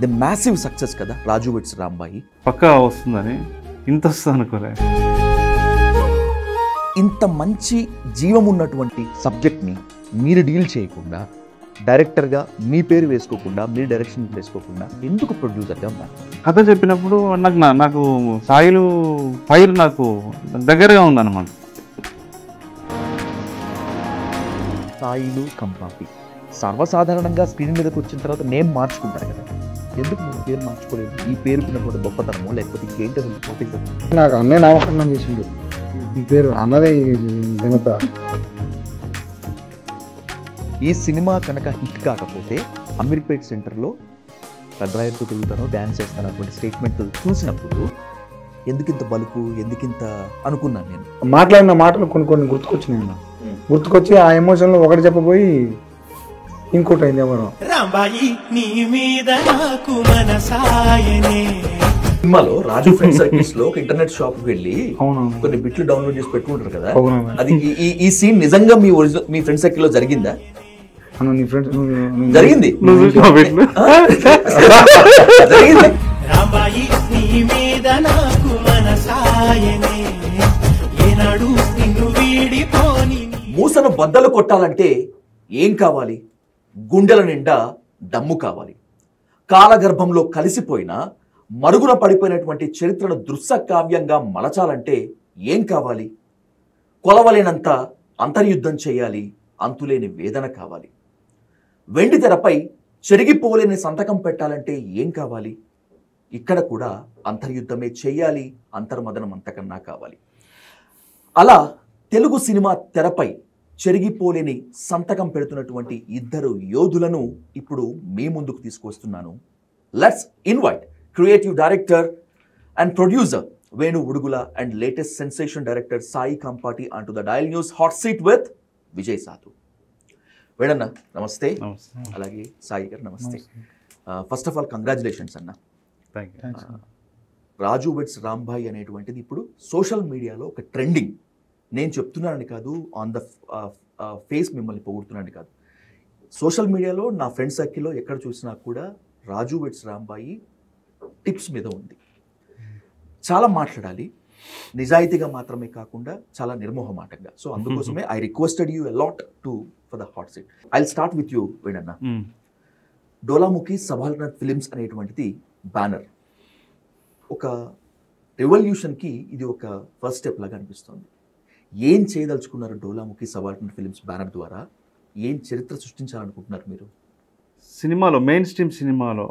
The massive success కదా రాజు weds Rambai. పక్కా వస్తుందని ఇంత వస్తుంది అనుకోలే. ఇంత మంచి జీవం ఉన్నటువంటి సబ్జెక్ట్ని మీరు డీల్ చేయకుండా, డైరెక్టర్గా మీ పేరు వేసుకోకుండా, మీరు డైరెక్షన్ వేసుకోకుండా ఎందుకు ప్రొడ్యూసర్గా ఉన్నారు? కథ చెప్పినప్పుడు నాకు సాయిలు ఫైర్ నాకు దగ్గరగా ఉందన్నమాట. సాయిలు కంపాపి సర్వసాధారణంగా స్క్రీన్ మీదకి వచ్చిన తర్వాత నేమ్ మార్చుకుంటారు కదా, ఎందుకు మీరు పేరు మార్చుకోలేదు? ఈ పేరు పిన్నప్పుడు గొప్పతనమో లేకపోతే ఇంకేంటి అసలు? నాకు అన్నయ్య నామకరణం చేసిండు, ఈ పేరు అన్నదే ఘనత. ఈ సినిమా కనుక హిట్ కాకపోతే అమీర్పేట్ సెంటర్లో పెద్దరాయలతో తిరుగుతాను, డ్యాన్స్ చేస్తాను అటువంటి స్టేట్మెంట్ చూసినప్పుడు ఎందుకింత బలుపు, ఎందుకింత అనుకున్నాను నేను. మాట్లాడిన మాటలు కొన్ని గుర్తుకొచ్చినాయి. గుర్తుకొచ్చి ఆ ఎమోషన్లో ఒకటి చెప్పబోయి ఇంకోటి అయింది ఎవరో. సినిమాలో రాజు ఫ్రెండ్ సర్కిల్స్ లో ఒక ఇంటర్నెట్ షాప్ కి వెళ్ళి కొన్ని బిట్లు డౌన్లోడ్ చేసి పెట్టుకుంటారు కదా, అది ఈ సీన్ నిజంగా మీ ఫ్రెండ్ సర్కిల్ లో జరిగిందా? జరిగింది. మూసను బద్దలు కొట్టాలంటే ఏం కావాలి? గుండెల నిండా దమ్ము కావాలి. కాలగర్భంలో కలిసిపోయిన మరుగున పడిపోయినటువంటి చరిత్రను దృశ్య కావ్యంగా మలచాలంటే ఏం కావాలి? కొలవలేనంత అంతర్యుద్ధం చేయాలి, అంతులేని వేదన కావాలి. వెండి తెరపై చెరిగిపోలేని సంతకం పెట్టాలంటే ఏం కావాలి? ఇక్కడ కూడా అంతర్యుద్ధమే చేయాలి, అంతర్మదనం అంతకన్నా కావాలి. అలా తెలుగు సినిమా తెరపై చెరిగిపోలేని సంతకం పెడుతున్నటువంటి ఇద్దరు యోధులను ఇప్పుడు మీ ముందుకు తీసుకొస్తున్నాను. Let's invite creative director and producer Venu Udugula and latest sensation director Sai Kampati on to the dial news hot seat with Vijay Sadhu. వేణన్న నమస్తే. అలాగే సాయి గారు నమస్తే. ఫస్ట్ ఆఫ్ ఆల్ కంగ్రాచులేషన్స్ అన్న. రాజు వెడ్స్ రాంబాయి అనేటువంటిది ఇప్పుడు సోషల్ మీడియాలో ఒక ట్రెండింగ్. నేను చెప్తున్నానని కాదు, ఆన్ ద ఫేస్ మిమ్మల్ని పొగుడుతున్నానని కాదు, సోషల్ మీడియాలో నా ఫ్రెండ్ సర్కిల్లో ఎక్కడ చూసినా కూడా రాజు వెడ్స్ రాంబాయి టిప్స్ మీద ఉంది. చాలా మాట్లాడాలి, నిజాయితీగా మాత్రమే కాకుండా చాలా నిర్మోహమాటంగా. సో అందుకోసమే I requested you a lot to for the hot seat. I will start with you వేణన్న. డోలాముఖి సబాల్టర్నేట్ ఫిలిమ్స్ అనేటువంటిది బ్యానర్. ఒక రెవల్యూషన్కి ఇది ఒక ఫస్ట్ స్టెప్ లాగా అనిపిస్తుంది. ఏం చేయదలుచుకున్నారు డోలాముఖి సబాల్టర్నేట్ ఫిలిమ్స్ బ్యానర్ ద్వారా? ఏం చరిత్ర సృష్టించాలనుకుంటున్నారు మీరు? సినిమాలో మెయిన్ స్ట్రీమ్ సినిమాలో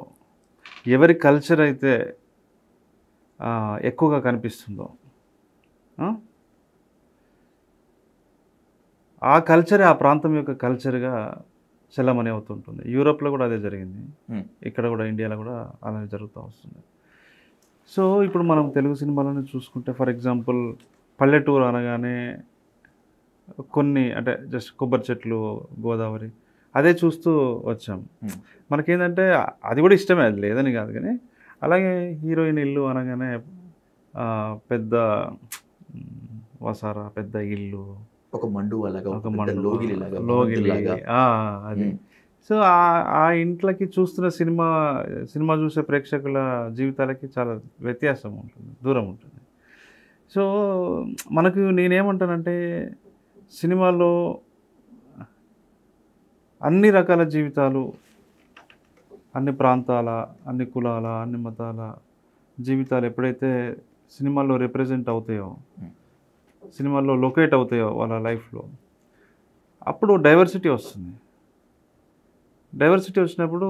ఎవరి కల్చర్ అయితే ఎక్కువగా కనిపిస్తుందో ఆ కల్చరే ఆ ప్రాంతం యొక్క కల్చర్గా చల్లమని అవుతుంటుంది. యూరోప్లో కూడా అదే జరిగింది, ఇక్కడ కూడా ఇండియాలో కూడా అలానే జరుగుతూ వస్తుంది. సో ఇప్పుడు మనం తెలుగు సినిమాలను చూసుకుంటే ఫర్ ఎగ్జాంపుల్ పల్లెటూరు అనగానే కొన్ని అంటే జస్ట్ కొబ్బరి చెట్లు, గోదావరి అదే చూస్తూ వచ్చాం. మనకేంటంటే అది కూడా ఇష్టమే, అది లేదని కాదు, కానీ అలాగే హీరోయిన్ ఇల్లు అనగానే పెద్ద వసారా, పెద్ద ఇల్లు, ఒక మండు లోగిలి అది. సో ఆ ఇంట్లోకి చూస్తున్న సినిమా చూసే ప్రేక్షకుల జీవితాలకి చాలా వ్యత్యాసం ఉంటుంది, దూరం ఉంటుంది. సో మనకు నేనేమంటానంటే సినిమాలో అన్ని రకాల జీవితాలు, అన్ని ప్రాంతాల, అన్ని కులాల, అన్ని మతాల జీవితాలు ఎప్పుడైతే సినిమాల్లో రిప్రజెంట్ అవుతాయో, సినిమాల్లో లొకేట్ అవుతాయో వాళ్ళ లైఫ్లో, అప్పుడు డైవర్సిటీ వస్తుంది. డైవర్సిటీ వచ్చినప్పుడు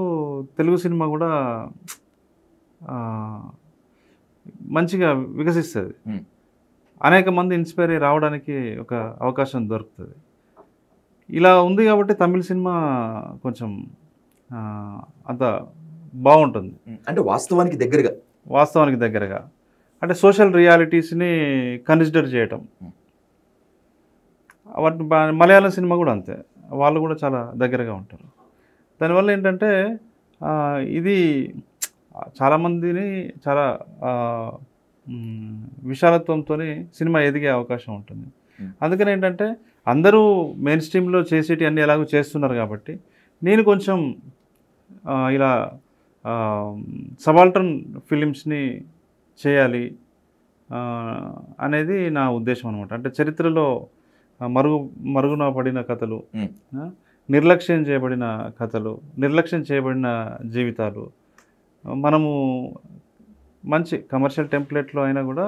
తెలుగు సినిమా కూడా మంచిగా వికసిస్తుంది. అనేక మంది ఇన్స్పైర్ అయ్యి రావడానికి ఒక అవకాశం దొరుకుతుంది. ఇలా ఉంది కాబట్టి తమిళ సినిమా కొంచెం అంత బాగుంటుంది. అంటే వాస్తవానికి దగ్గరగా అంటే సోషల్ రియాలిటీస్ని కన్సిడర్ చేయటం. వాటి మలయాళం సినిమా కూడా అంతే, వాళ్ళు కూడా చాలా దగ్గరగా ఉంటారు. దానివల్ల ఏంటంటే ఇది చాలామందిని చాలా విశాలత్వంతో సినిమా ఎదిగే అవకాశం ఉంటుంది. అందుకని ఏంటంటే అందరూ మెయిన్ స్ట్రీమ్లో చేసేటి అన్నీ ఎలాగో చేస్తున్నారు కాబట్టి నేను కొంచెం ఇలా సబాల్టర్న్ ఫిలిమ్స్ని చేయాలి అనేది నా ఉద్దేశం అనమాట. అంటే చరిత్రలో మరుగున పడిన కథలు, నిర్లక్ష్యం చేయబడిన కథలు, నిర్లక్ష్యం చేయబడిన జీవితాలు మనము మంచి కమర్షియల్ టెంప్లెట్లో అయినా కూడా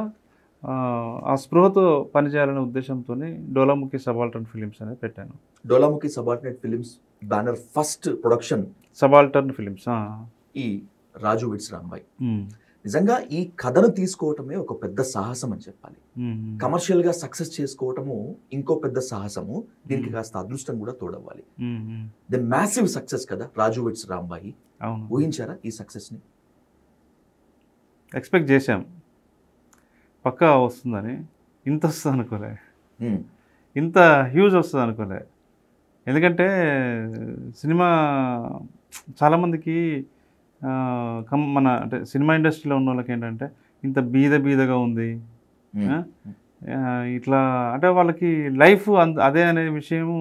ఆ స్పృహతో పనిచేయాలనే ఉద్దేశంతో డోలాముఖి సబాల్టర్న్ ఫిలిమ్స్ అనేది పెట్టాను. Dolamukhi subaltern films banner first production subaltern films ఈ రాజు వెడ్స్ రాంబాయ్. నిజంగా ఈ కథను తీసుకోవటమే ఒక పెద్ద సాహసం అని చెప్పాలి. కమర్షియల్ గా సక్సెస్ చేసుకోవటము ఇంకో పెద్ద సాహసము. దీనికి కాస్త అదృష్టం కూడా తోడవ్వాలి. ది మ్యాసివ్ సక్సెస్ కదా రాజు వెడ్స్ రాంబాయి. ఊహించారా ఈ సక్సెస్ ని? ఎక్స్పెక్ట్ చేశాం, పక్కా వస్తుందని. ఇంత వస్తుంది అనుకోలే, ఇంత హ్యూజ్ వస్తుంది అనుకోలే. ఎందుకంటే సినిమా చాలామందికి మన అంటే సినిమా ఇండస్ట్రీలో ఉన్న వాళ్ళకి ఏంటంటే ఇంత బీదగా ఉంది, ఇట్లా అంటే వాళ్ళకి లైఫ్ అదే అనే విషయము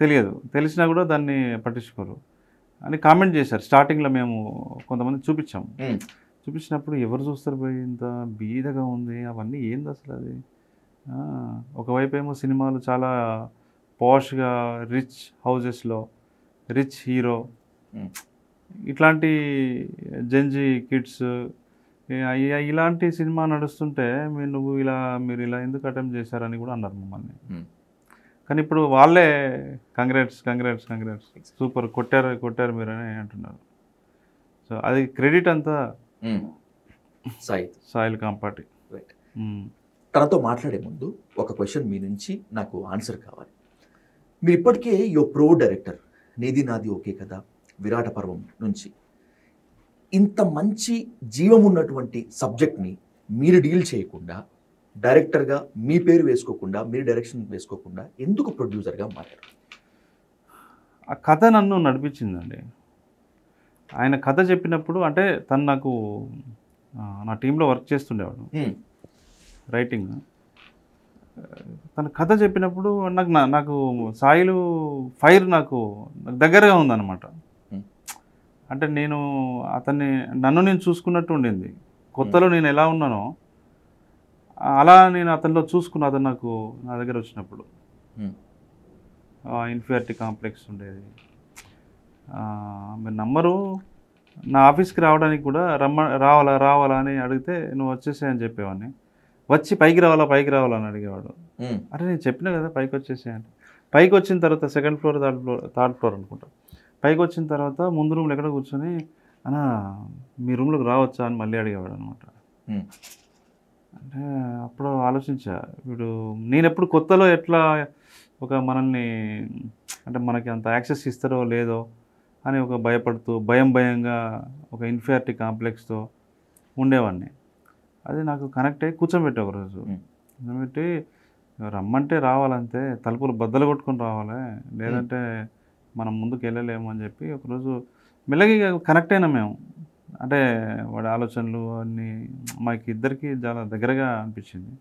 తెలియదు. తెలిసినా కూడా దాన్ని పట్టించుకోరు అని కామెంట్ చేశారు. స్టార్టింగ్లో మేము కొంతమంది చూపించాము. చూపించినప్పుడు ఎవరు చూస్తారు పోయి ఇంత బీదగా ఉంది, అవన్నీ ఏంది అసలు అది. ఒకవైపు ఏమో సినిమాలు చాలా పాష్గా రిచ్ హౌజెస్లో రిచ్ హీరో, ఇట్లాంటి జెంజీ కిడ్స్, ఇలాంటి సినిమా నడుస్తుంటే మీరు ఇలా ఎందుకు అటెంప్ట్ చేశారని కూడా అన్నారు మమ్మల్ని. కానీ ఇప్పుడు వాళ్ళే కంగ్రాట్స్ సూపర్ కొట్టారు మీరు అని అంటున్నారు. సో అది క్రెడిట్ అంతా సాయిల్ కాంపాటి. తనతో మాట్లాడే ముందు ఒక క్వశ్చన్ మీ నుంచి నాకు ఆన్సర్ కావాలి. మీరు ఇప్పటికే ప్రో డైరెక్టర్, నీది నాది ఓకే కదా, విరాట పర్వం నుంచి ఇంత మంచి జీవం ఉన్నటువంటి సబ్జెక్ట్ని మీరు డీల్ చేయకుండా, డైరెక్టర్గా మీ పేరు వేసుకోకుండా, మీరు డైరెక్షన్ వేసుకోకుండా ఎందుకు ప్రొడ్యూసర్గా మారారు? ఆ కథ నన్ను నడిపించిందండి. ఆయన కథ చెప్పినప్పుడు, అంటే తను నాకు నా టీంలో వర్క్ చేస్తుండేవాడు రైటింగ్. తన కథ చెప్పినప్పుడు నాకు సాయిలు ఫైర్ నాకు దగ్గరగా ఉందన్నమాట. అంటే నన్ను నేను చూసుకున్నట్టు ఉండింది. కొత్తలో నేను ఎలా ఉన్నానో అలా నేను అతనిలో చూసుకున్న. అతను నా దగ్గర వచ్చినప్పుడు ఇన్ఫీరియారిటీ కాంప్లెక్స్ ఉండేది. మీరు నమ్మరు, నా ఆఫీస్కి రావడానికి కూడా రావాలా అని అడిగితే నువ్వు వచ్చేసాయని చెప్పేవాడిని. వచ్చి పైకి రావాలా అని అడిగేవాడు. అరే నేను చెప్పినా కదా పైకి వచ్చేసాయని. పైకి వచ్చిన తర్వాత సెకండ్ ఫ్లోర్ థర్డ్ ఫ్లోర్ అనుకుంటా. పైకి వచ్చిన తర్వాత ముందు రూమ్లో ఎక్కడ కూర్చొని అన్నా మీ రూమ్లోకి రావచ్చా అని మళ్ళీ అడిగేవాడు అనమాట. అంటే అప్పుడు ఆలోచించా, వీడు నేను ఎప్పుడు కొత్తలో ఎట్లా ఒక మనల్ని అంటే మనకి అంత యాక్సెస్ ఇస్తారో లేదో అని ఒక భయపడుతూ భయంగా ఒక ఇన్ఫీరియారిటీ కాంప్లెక్స్తో ఉండేవాడిని. అది నాకు కనెక్ట్ అయ్యి కూర్చోబెట్టి ఒకరోజు కూర్చోబెట్టి రమ్మంటే రావాలంతే, తలుపులు బద్దలు కొట్టుకొని రావాలి, లేదంటే మనం ముందుకు వెళ్ళలేము అని చెప్పి ఒకరోజు మెల్లగా కనెక్ట్ అయినా మేము. అంటే వాడి ఆలోచనలు అన్నీ మాకు ఇద్దరికి చాలా దగ్గరగా అనిపించింది.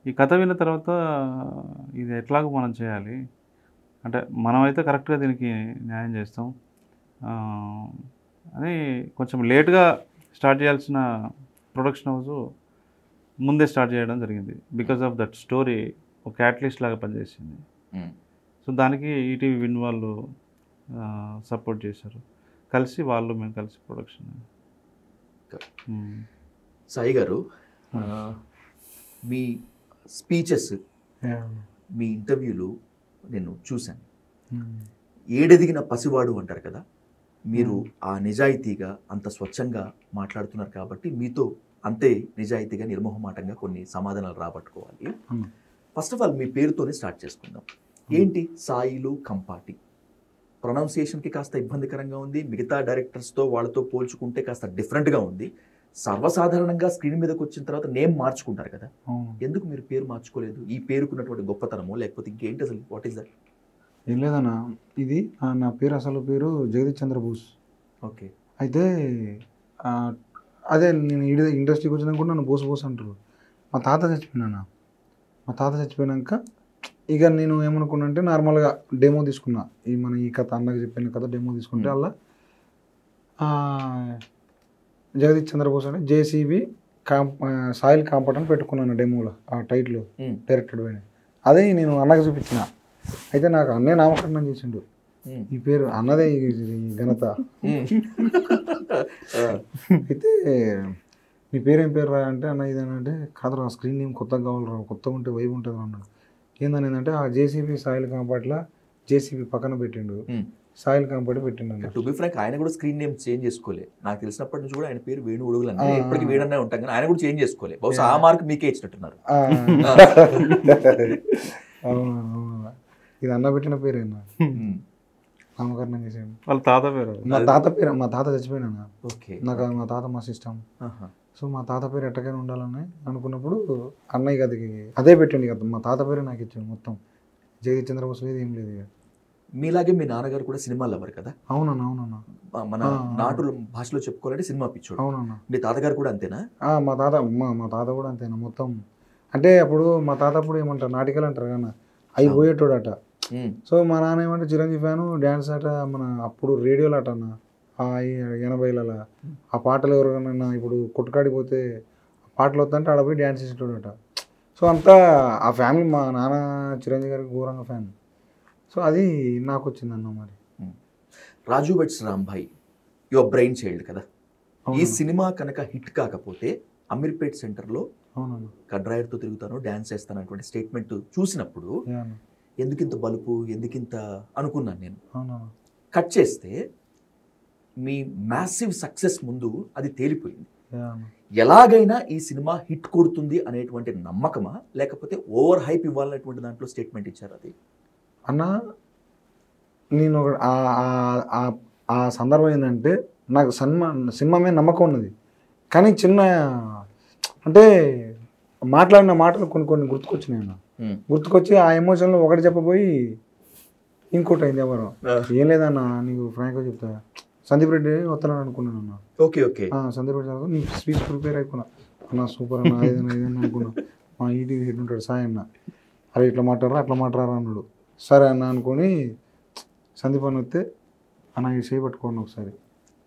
ఈ కథ విన్న తర్వాత ఇది ఎట్లాగో మనం చేయాలి, అంటే మనమైతే కరెక్ట్గా దీనికి న్యాయం చేస్తాం అని కొంచెం లేట్గా స్టార్ట్ చేయాల్సిన ప్రొడక్షన్ హౌస్ ముందే స్టార్ట్ చేయడం జరిగింది. బికాజ్ ఆఫ్ దట్ స్టోరీ ఒక క్యాటలిస్ట్ లాగా పనిచేసింది. సో దానికి ఈటీవీ విన్ వాళ్ళు సపోర్ట్ చేశారు. మేము కలిసి ప్రొడక్షన్. సాయి గారు, మీ స్పీచెస్, మీ ఇంటర్వ్యూలు నేను చూశాను. ఏడెదిగిన పసివాడు అంటారు కదా, మీరు ఆ నిజాయితీగా అంత స్వచ్ఛంగా మాట్లాడుతున్నారు కాబట్టి మీతో అంతే నిజాయితీగా నిర్మోహమాటంగా కొన్ని సమాధానాలు రాబట్టుకోవాలి. ఫస్ట్ ఆఫ్ ఆల్ మీ పేరుతోనే స్టార్ట్ చేసుకుందాం. ఏంటి సాయిలు కంపాటి? ప్రొనౌన్సియేషన్కి కాస్త ఇబ్బందికరంగా ఉంది, మిగతా డైరెక్టర్స్తో వాళ్ళతో పోల్చుకుంటే కాస్త డిఫరెంట్గా ఉంది. సర్వసాధారణంగా స్క్రీన్ మీదకి వచ్చిన తర్వాత నేమ్ మార్చుకుంటారు కదా, ఎందుకు మీరు పేరు మార్చుకోలేదు? ఈ పేరుకున్నటువంటి గొప్పతనము లేకపోతే ఇంకేంటి అసలు? What is that? ఏం లేదన్నా, ఇది నా పేరు అసలు పేరు జగదీష్ చంద్ర బోస్. ఓకే. అయితే అదే నేను ఇండస్ట్రీకి వచ్చినా కూడా నన్ను బోస్ అంటారు. మా తాత చచ్చిపోయినాక ఇక నేను ఏమనుకున్నా అంటే నార్మల్గా డెమో తీసుకున్నా. ఈ కథ అన్నకి చెప్పిన కథ డెమో తీసుకుంటే అలా జగదీష్ చంద్రబోస్ అంటే జేసీబీ సాయిల్ కాంపౌండ్ అని పెట్టుకున్నాను డెమోలో ఆ టైటిల్ డైరెక్టెడ్ పోయిన అదే నేను అన్నకు చూపించిన. అయితే నాకు అన్నే నామకరణం చేసిండు. ఈ పేరు అన్నదే ఈ ఘనత. అయితే మీ పేరు ఏం పేరు రా అంటే అన్న ఇదేనంటే కాదు రా స్క్రీన్ నేమ్ కొత్తగా కావాలి రా, కొత్తగా ఉంటే వైబ్ ఉంటుంది అన్నాడు. ఏందనేదంటే ఆ జేసీబీ సాయిల్ కాంపౌండ్లో జేసీబీ పక్కన పెట్టిండు, సాయిల్ కాంపౌండ్ పెట్టిండు. టు బి ఫ్రాంక్ ఆయన కూడా స్క్రీన్ నేమ్ చేంజ్ చేసుకోలే. నాకు తెలిసినప్పటి నుంచి కూడా ఆయన పేరు వేణు ఉడుగులు అంటే ఎప్పటికీ వేణనే ఉంటాం, కానీ ఆయన కూడా చేంజ్ చేసుకోలే. బహుశా ఆ మార్క్ మీకే ఇచ్చినట్టున్నారు. ఇది అన్న పెట్టిన పేరేనా నామకరణం చేసాను. వాళ్ళ తాత పేరు మా తాత చచ్చిపోయినా. ఓకే. నాకు మా తాత మా సిస్టమ్. సో మా తాత పేరు ఎట్టకైనా ఉండాలని అనుకున్నప్పుడు అన్నయ్య గదికి అదే పెట్టండి కదా, మా తాత పేరు నాకు ఇచ్చాడు మొత్తం. జగదీష్ చంద్రబోస్ లేదు ఏం లేదు. మీలాగే మీ నాన్నగారు కూడా సినిమా లవర్ కదా? అవునన్నా అవునన్నా. మన నాటు భాషలో చెప్పుకోవాలంటే సినిమా పిచ్చోడు. అవునన్నా. మీ తాతగారు కూడా అంతేనా? మా తాత కూడా అంతేనా మొత్తం. అంటే అప్పుడు మా తాత అప్పుడు ఏమంటారు నాటికలు అంటారు కదా, అవి పోయేటోడట. సో మా నాన్న ఏమంటే చిరంజీవి ఫ్యాను, డ్యాన్స్ అట. మన అప్పుడు రేడియోలు అట అన్న 80లలో ఆ పాటలు ఎవరికైనా ఇప్పుడు కొట్టుకాడికి పోతే పాటలు వద్దంటే ఆడ పోయి డ్యాన్స్ చేసేటోడట. సో అంతా ఆ ఫ్యామిలీ మా నాన్న చిరంజీవి గారికి ఘోరంగా ఫ్యాన్. సో అది నాకు వచ్చిందన్న. మరి రాజు వెడ్స్ రాంభాయ్ యువర్ బ్రెయిన్ చైల్డ్ కదా. ఈ సినిమా కనుక హిట్ కాకపోతే అమీర్పేట్ సెంటర్లో కడ్రాయర్తో తిరుగుతాను డ్యాన్స్ చేస్తాను అటువంటి స్టేట్మెంట్ చూసినప్పుడు ఎందుకింత బలుపు ఎందుకింత అనుకున్నాను నేను. కట్ చేస్తే మీ మ్యాసివ్ సక్సెస్ ముందు అది తేలిపోయింది. ఎలాగైనా ఈ సినిమా హిట్ కొడుతుంది అనేటువంటి నమ్మకమా, లేకపోతే ఓవర్ హైప్ ఇవ్వాలనేటువంటి దాంట్లో స్టేట్మెంట్ ఇచ్చారు? అది అన్న నేను ఆ సందర్భం ఏంటంటే నాకు సినిమా మీద నమ్మకం ఉన్నది, కానీ చిన్న అంటే మాట్లాడిన మాటలు కొన్ని గుర్తుకొచ్చినాయి అన్న. గుర్తుకొచ్చి ఆ ఎమోషన్లో ఒకటి చెప్పబోయి ఇంకోటి అయింది. ఎవరు ఏం లేదన్న, నీకు ఫ్రాంక్గా చెప్తా, సందీప్ రెడ్డి వస్తున్నాను అనుకున్నాను అన్న. Okay okay. సందీప్ రెడ్డి నీ స్పీచ్ ప్రిపేర్ అయిపోయినా అన్న, సూపర్ అన్న, ఏదైనా అనుకున్నా. మా ఈటీవీ హెడ్ ఉంటాడు సాయి అన్న, అరే ఇట్లా మాట్లాడరా అట్లా మాట్లాడరా అన్నాడు. సరే అన్న అనుకొని సందీప్ అని వస్తే అన్న ఈ చేయి పట్టుకోండి ఒకసారి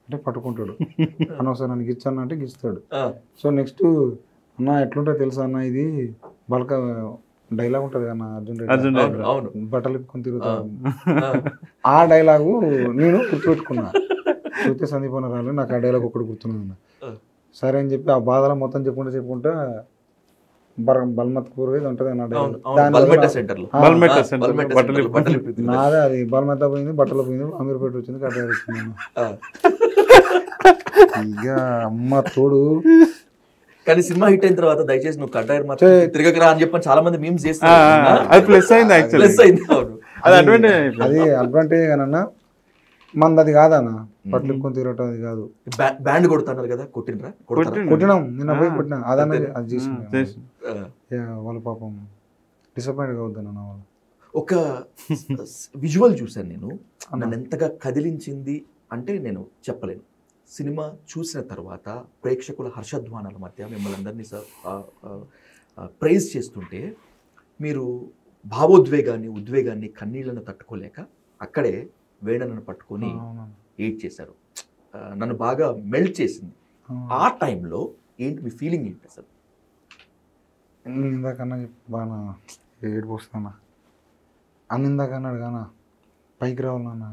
అంటే పట్టుకుంటాడు. అన్న ఒకసారి నన్ను గిచ్చన్న అంటే గిస్తాడు. సో నెక్స్ట్ అన్న ఎట్లుంటే తెలుసా అన్న, ఇది బల్క డైలాగ్ ఉంటుంది అన్న అర్జున్ రెడ్డి బట్టలు ఇప్పుకొని తిరుగుతాడు. ఆ డైలాగు నేను గుర్తుపెట్టుకున్నా. చూస్తే సందీప్ అన్న రాలేదు, నాకు ఆ డైలాగ్ ఒకటి గుర్తున్నాను అన్న. సరే అని చెప్పి ఆ బాధలో మొత్తం చెప్పుకుంటా బల్మత్పూర్ ఇది ఉంటుంది అన్న. నాదే అది బల్మెత్త పోయింది, బట్టలు పోయింది, అమీర్పేట వచ్చింది, కట్ట వచ్చింది. ఇక అమ్మ తోడు. కానీ సినిమా హిట్ అయిన తర్వాత దయచేసి నువ్వు కడ్డాయర్ మాత్రం తిరగకరా అని చెప్పని చాలా మంది మీమ్స్ చేస్తారు. అది ప్లస్ అయింది యాక్చువల్లీ. అది అడ్వాంటేజ్ కానన్నా, మంది అది కాదన్న. బట్టలు ఎక్కువ తిరగటం అది కాదు. బ్యాండ్ కొడుతున్నారు కదా, కొట్టినాం నిన్న పోయి కొట్టినాం. అదన్న అది చేసింది వాళ్ళు పాపం డిసప్పాయింట్ కావద్దన్న. వాళ్ళు ఒక విజువల్ చూశాను నేను, నన్ను ఎంతగా కదిలించింది అంటే నేను చెప్పలేను. సినిమా చూసిన తర్వాత ప్రేక్షకుల హర్షధ్వానాల మధ్య మిమ్మల్ని అందరినీ ప్రైజ్ చేస్తుంటే మీరు ఉద్వేగాన్ని కన్నీళ్లను తట్టుకోలేక అక్కడే వేణను పట్టుకొని ఏడ్ చేశారు. నన్ను బాగా మెల్ట్ చేసింది. ఆ టైంలో ఏంటి మీ ఫీలింగ్ ఏంటి అసలు? ఇందాకన్నా బాగా ఏడుపు వస్తానా అన్న, ఇందాక అన్నాడు కానా పైకి రావాలన్నా,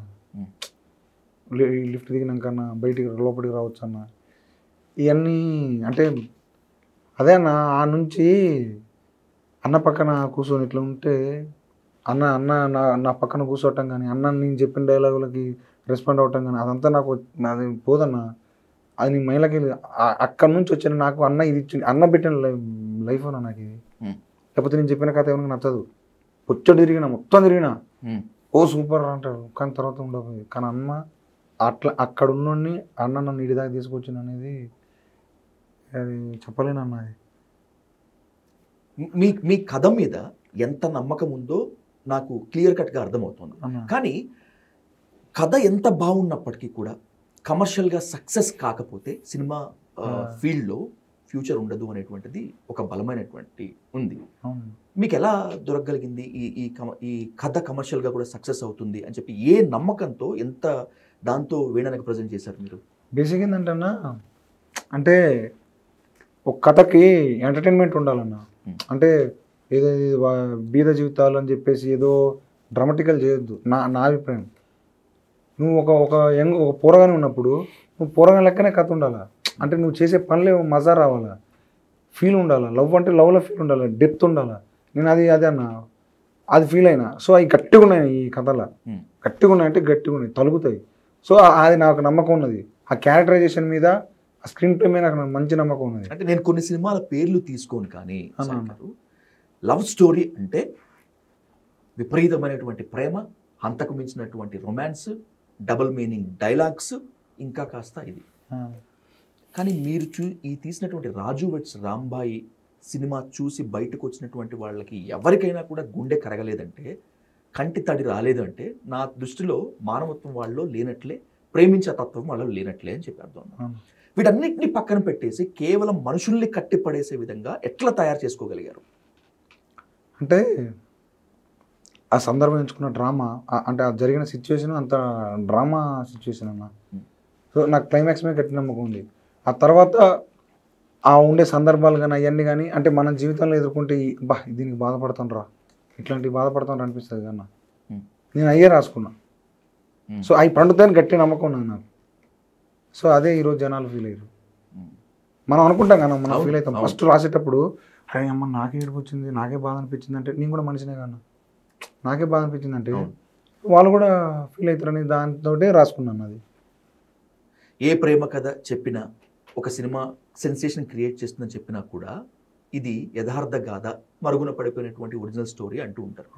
లిఫ్ట్ దిగినాకన్నా బయటికి లోపలికి రావచ్చు అన్న. ఇవన్నీ అంటే అదే అన్న. ఆ నుంచి అన్న పక్కన కూర్చొని ఇట్లా ఉంటే అన్న నా పక్కన కూర్చోవటం కానీ, అన్న నేను చెప్పిన డైలాగులకి రెస్పాండ్ అవ్వటం కానీ అదంతా నాకు అది పోదన్న. అది నీ మైండ్లోకి అక్కడ నుంచి వచ్చిన నాకు అన్న ఇది ఇచ్చింది, అన్న పెట్టిన లైఫ్ అన్న నాకు ఇది. లేకపోతే నేను చెప్పిన కథ ఏమైనా నచ్చదు. పొచ్చడు తిరిగినా మొత్తం తిరిగినా ఓ సూపర్ అంటారు, కానీ తర్వాత ఉండకపోయి. కానీ అన్న అట్లా అక్కడ ఉన్నోడిని అన్న నన్ను ఇడిదాకా తీసుకొచ్చింది అనేది అది చెప్పలేను అన్న. అది మీ కథ మీద ఎంత నమ్మకం ఉందో నాకు క్లియర్ కట్గా అర్థమవుతుంది. కానీ కథ ఎంత బాగున్నప్పటికీ కూడా కమర్షియల్గా సక్సెస్ కాకపోతే సినిమా ఫీల్డ్లో ఫ్యూచర్ ఉండదు అనేటువంటిది ఒక బలమైనటువంటి ఉంది. మీకు ఎలా దొరకగలిగింది ఈ కథ కమర్షియల్గా కూడా సక్సెస్ అవుతుంది అని చెప్పి? ఏ నమ్మకంతో ఎంత దాంతో వేణానికి ప్రజెంట్ చేశారు మీరు? బేసిక్ ఏంటంటన్నా, అంటే ఒక కథకి ఎంటర్టైన్మెంట్ ఉండాలన్న. అంటే ఏదో బీద జీవితాలు అని చెప్పేసి ఏదో డ్రామాటికల్ చేయొద్దు. నా అభిప్రాయం. నువ్వు ఒక పోరగానే ఉన్నప్పుడు నువ్వు పోరగా లెక్కనే కథ ఉండాలా. అంటే నువ్వు చేసే పనులే మజా రావాలా, ఫీల్ ఉండాలా. లవ్ అంటే లవ్లో ఫీల్ ఉండాలా, డెప్త్ ఉండాలా. నేను అదే అన్న అది ఫీల్ అయినా. సో అవి గట్టిగా ఉన్నాయి ఈ కథలో, గట్టిగా ఉన్నాయంటే గట్టిగా ఉన్నాయి, తలుగుతాయి. సో అది నాకు నమ్మకం ఉన్నది. ఆ క్యారెక్టరైజేషన్ మీద, ఆ స్క్రీన్ ప్లే మీద నాకు మంచి నమ్మకం ఉన్నది. అంటే నేను కొన్ని సినిమాల పేర్లు తీసుకోను, కానీ లవ్ స్టోరీ అంటే విపరీతమైనటువంటి ప్రేమ, హంతకు మించినటువంటి రొమాన్స్, డబుల్ మీనింగ్ డైలాగ్స్, ఇంకా కాస్త ఇది. కానీ మీరు ఈ తీసినటువంటి రాజు వెడ్స్ రాంబాయి సినిమా చూసి బయటకు వచ్చినటువంటి వాళ్ళకి ఎవరికైనా కూడా గుండె కరగలేదంటే, కంటి తడి రాలేదంటే, నా దృష్టిలో మానవత్వం వాళ్ళలో లేనట్లే, ప్రేమించే తత్వం వాళ్ళలో లేనట్లే అని చెప్పి అర్థం. వీటన్నిటిని పక్కన పెట్టేసి కేవలం మనుషుల్ని కట్టిపడేసే విధంగా ఎట్లా తయారు చేసుకోగలిగారు? అంటే ఆ సందర్భం ఎంచుకున్న డ్రామా, అంటే ఆ జరిగిన సిచ్యువేషన్ అంత డ్రామా సిచ్యువేషన్ అన్న. సో నాకు క్లైమాక్స్ మీద గట్టి నమ్మకం ఉంది. ఆ తర్వాత ఆ ఉండే సందర్భాలు కానీ అవన్నీ కానీ, అంటే మన జీవితంలో ఎదుర్కొంటే దీనికి బాధపడుతుండ్రా, ఇట్లాంటివి బాధపడుతుండ్రా అనిపిస్తుంది కన్నా. నేను అయ్యే రాసుకున్నా. సో అవి పండుతాయని గట్టి నమ్మకం ఉన్నది నాకు. సో అదే ఈరోజు జనాలు ఫీల్ అయ్యారు. మనం అనుకుంటాం కదా, మనం ఫీల్ అవుతాం. ఫస్ట్ రాసేటప్పుడు అరే అమ్మ నాకే ఏడుపు వచ్చింది, నాకే బాధ అనిపించింది అంటే, నేను కూడా మనిషినే కన్నా, నాకే బాధ అనిపించింది అంటే వాళ్ళు కూడా ఫీల్ అవుతారని దాంతో రాసుకున్నాను. అది ఏ ప్రేమ కథ చెప్పినా, ఒక సినిమా సెన్సేషన్ క్రియేట్ చేస్తుందని చెప్పినా కూడా ఇది యథార్థ గాథ, మరుగున పడిపోయినటువంటి ఒరిజినల్ స్టోరీ అంటూ ఉంటారు.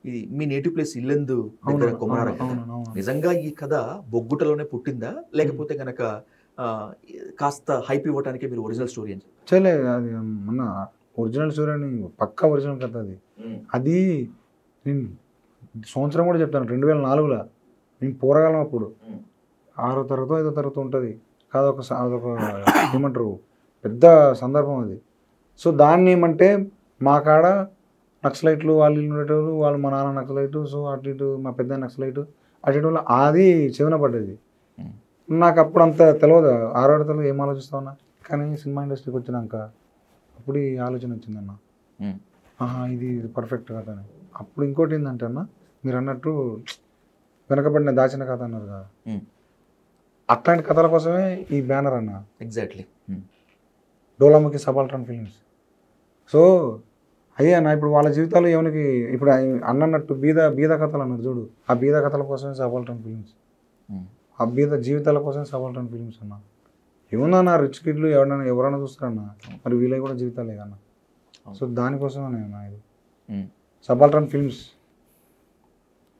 ఇది మీ నేటివ్ ప్లేస్ ఇల్లెందు దగ్గర కొమరాడ. నిజంగా ఈ కథ బొగ్గుటలోనే పుట్టిందా, లేకపోతే గనక కాస్త హైప్ ఇవ్వటానికి మీరు ఒరిజినల్ స్టోరీ అని చెప్పలే? అది మన ఒరిజినల్ స్టోరీ అని పక్కా ఒరిజినల్ కథ అది. అది నేను సంవత్సరం కూడా చెప్తాను, 2004లో నేను పోరగాలం. అప్పుడు 6వ తరగతో 5వ తరగతి ఉంటుంది కాదు, అదొక ఏమంటారు పెద్ద సందర్భం అది. సో దాన్ని ఏమంటే మా కాడ నక్సలైట్లు వాళ్ళు ఉండేటోళ్ళు, వాళ్ళు మా నాన్న నక్సలైటు, సో అటు ఇటు మా పెద్ద నక్సలైటు, అటు ఇటు అది చెవిన పడ్డది. నాకు అప్పుడు అంత తెలియదు, 6వ తరగతిలో ఏం ఆలోచిస్తామన్నా. కానీ సినిమా ఇండస్ట్రీకి వచ్చినాక అప్పుడు ఈ ఆలోచన వచ్చిందన్న, ఇది పర్ఫెక్ట్ కథ అని. అప్పుడు ఇంకోటి ఏంటంటే అన్న, మీరు అన్నట్టు వెనకబడిన దాచిన కథ అన్నారు కదా, అట్లాంటి కథల కోసమే ఈ బ్యానర్ అన్న. Exactly. Dolamukhi subaltern films. So అయ్యా అన్న, ఇప్పుడు వాళ్ళ జీవితాలు ఏమనికి, ఇప్పుడు అన్నట్టు బీద కథలు అన్నారు చూడు, ఆ బీద కథల కోసమే సబాల్టర్న్ ఫిల్మ్స్, ఆ బీద జీవితాల కోసం సబాల్టర్న్ ఫిల్మ్స్ అన్న. ఏముందన్న, రిచ్ కిడ్లు ఎవరైనా చూస్తారన్న, మరి వీళ్ళకి కూడా జీవితాలే కన్నా. సో దానికోసమే అన్న ఇది సబాల్టర్న్ ఫిల్మ్స్.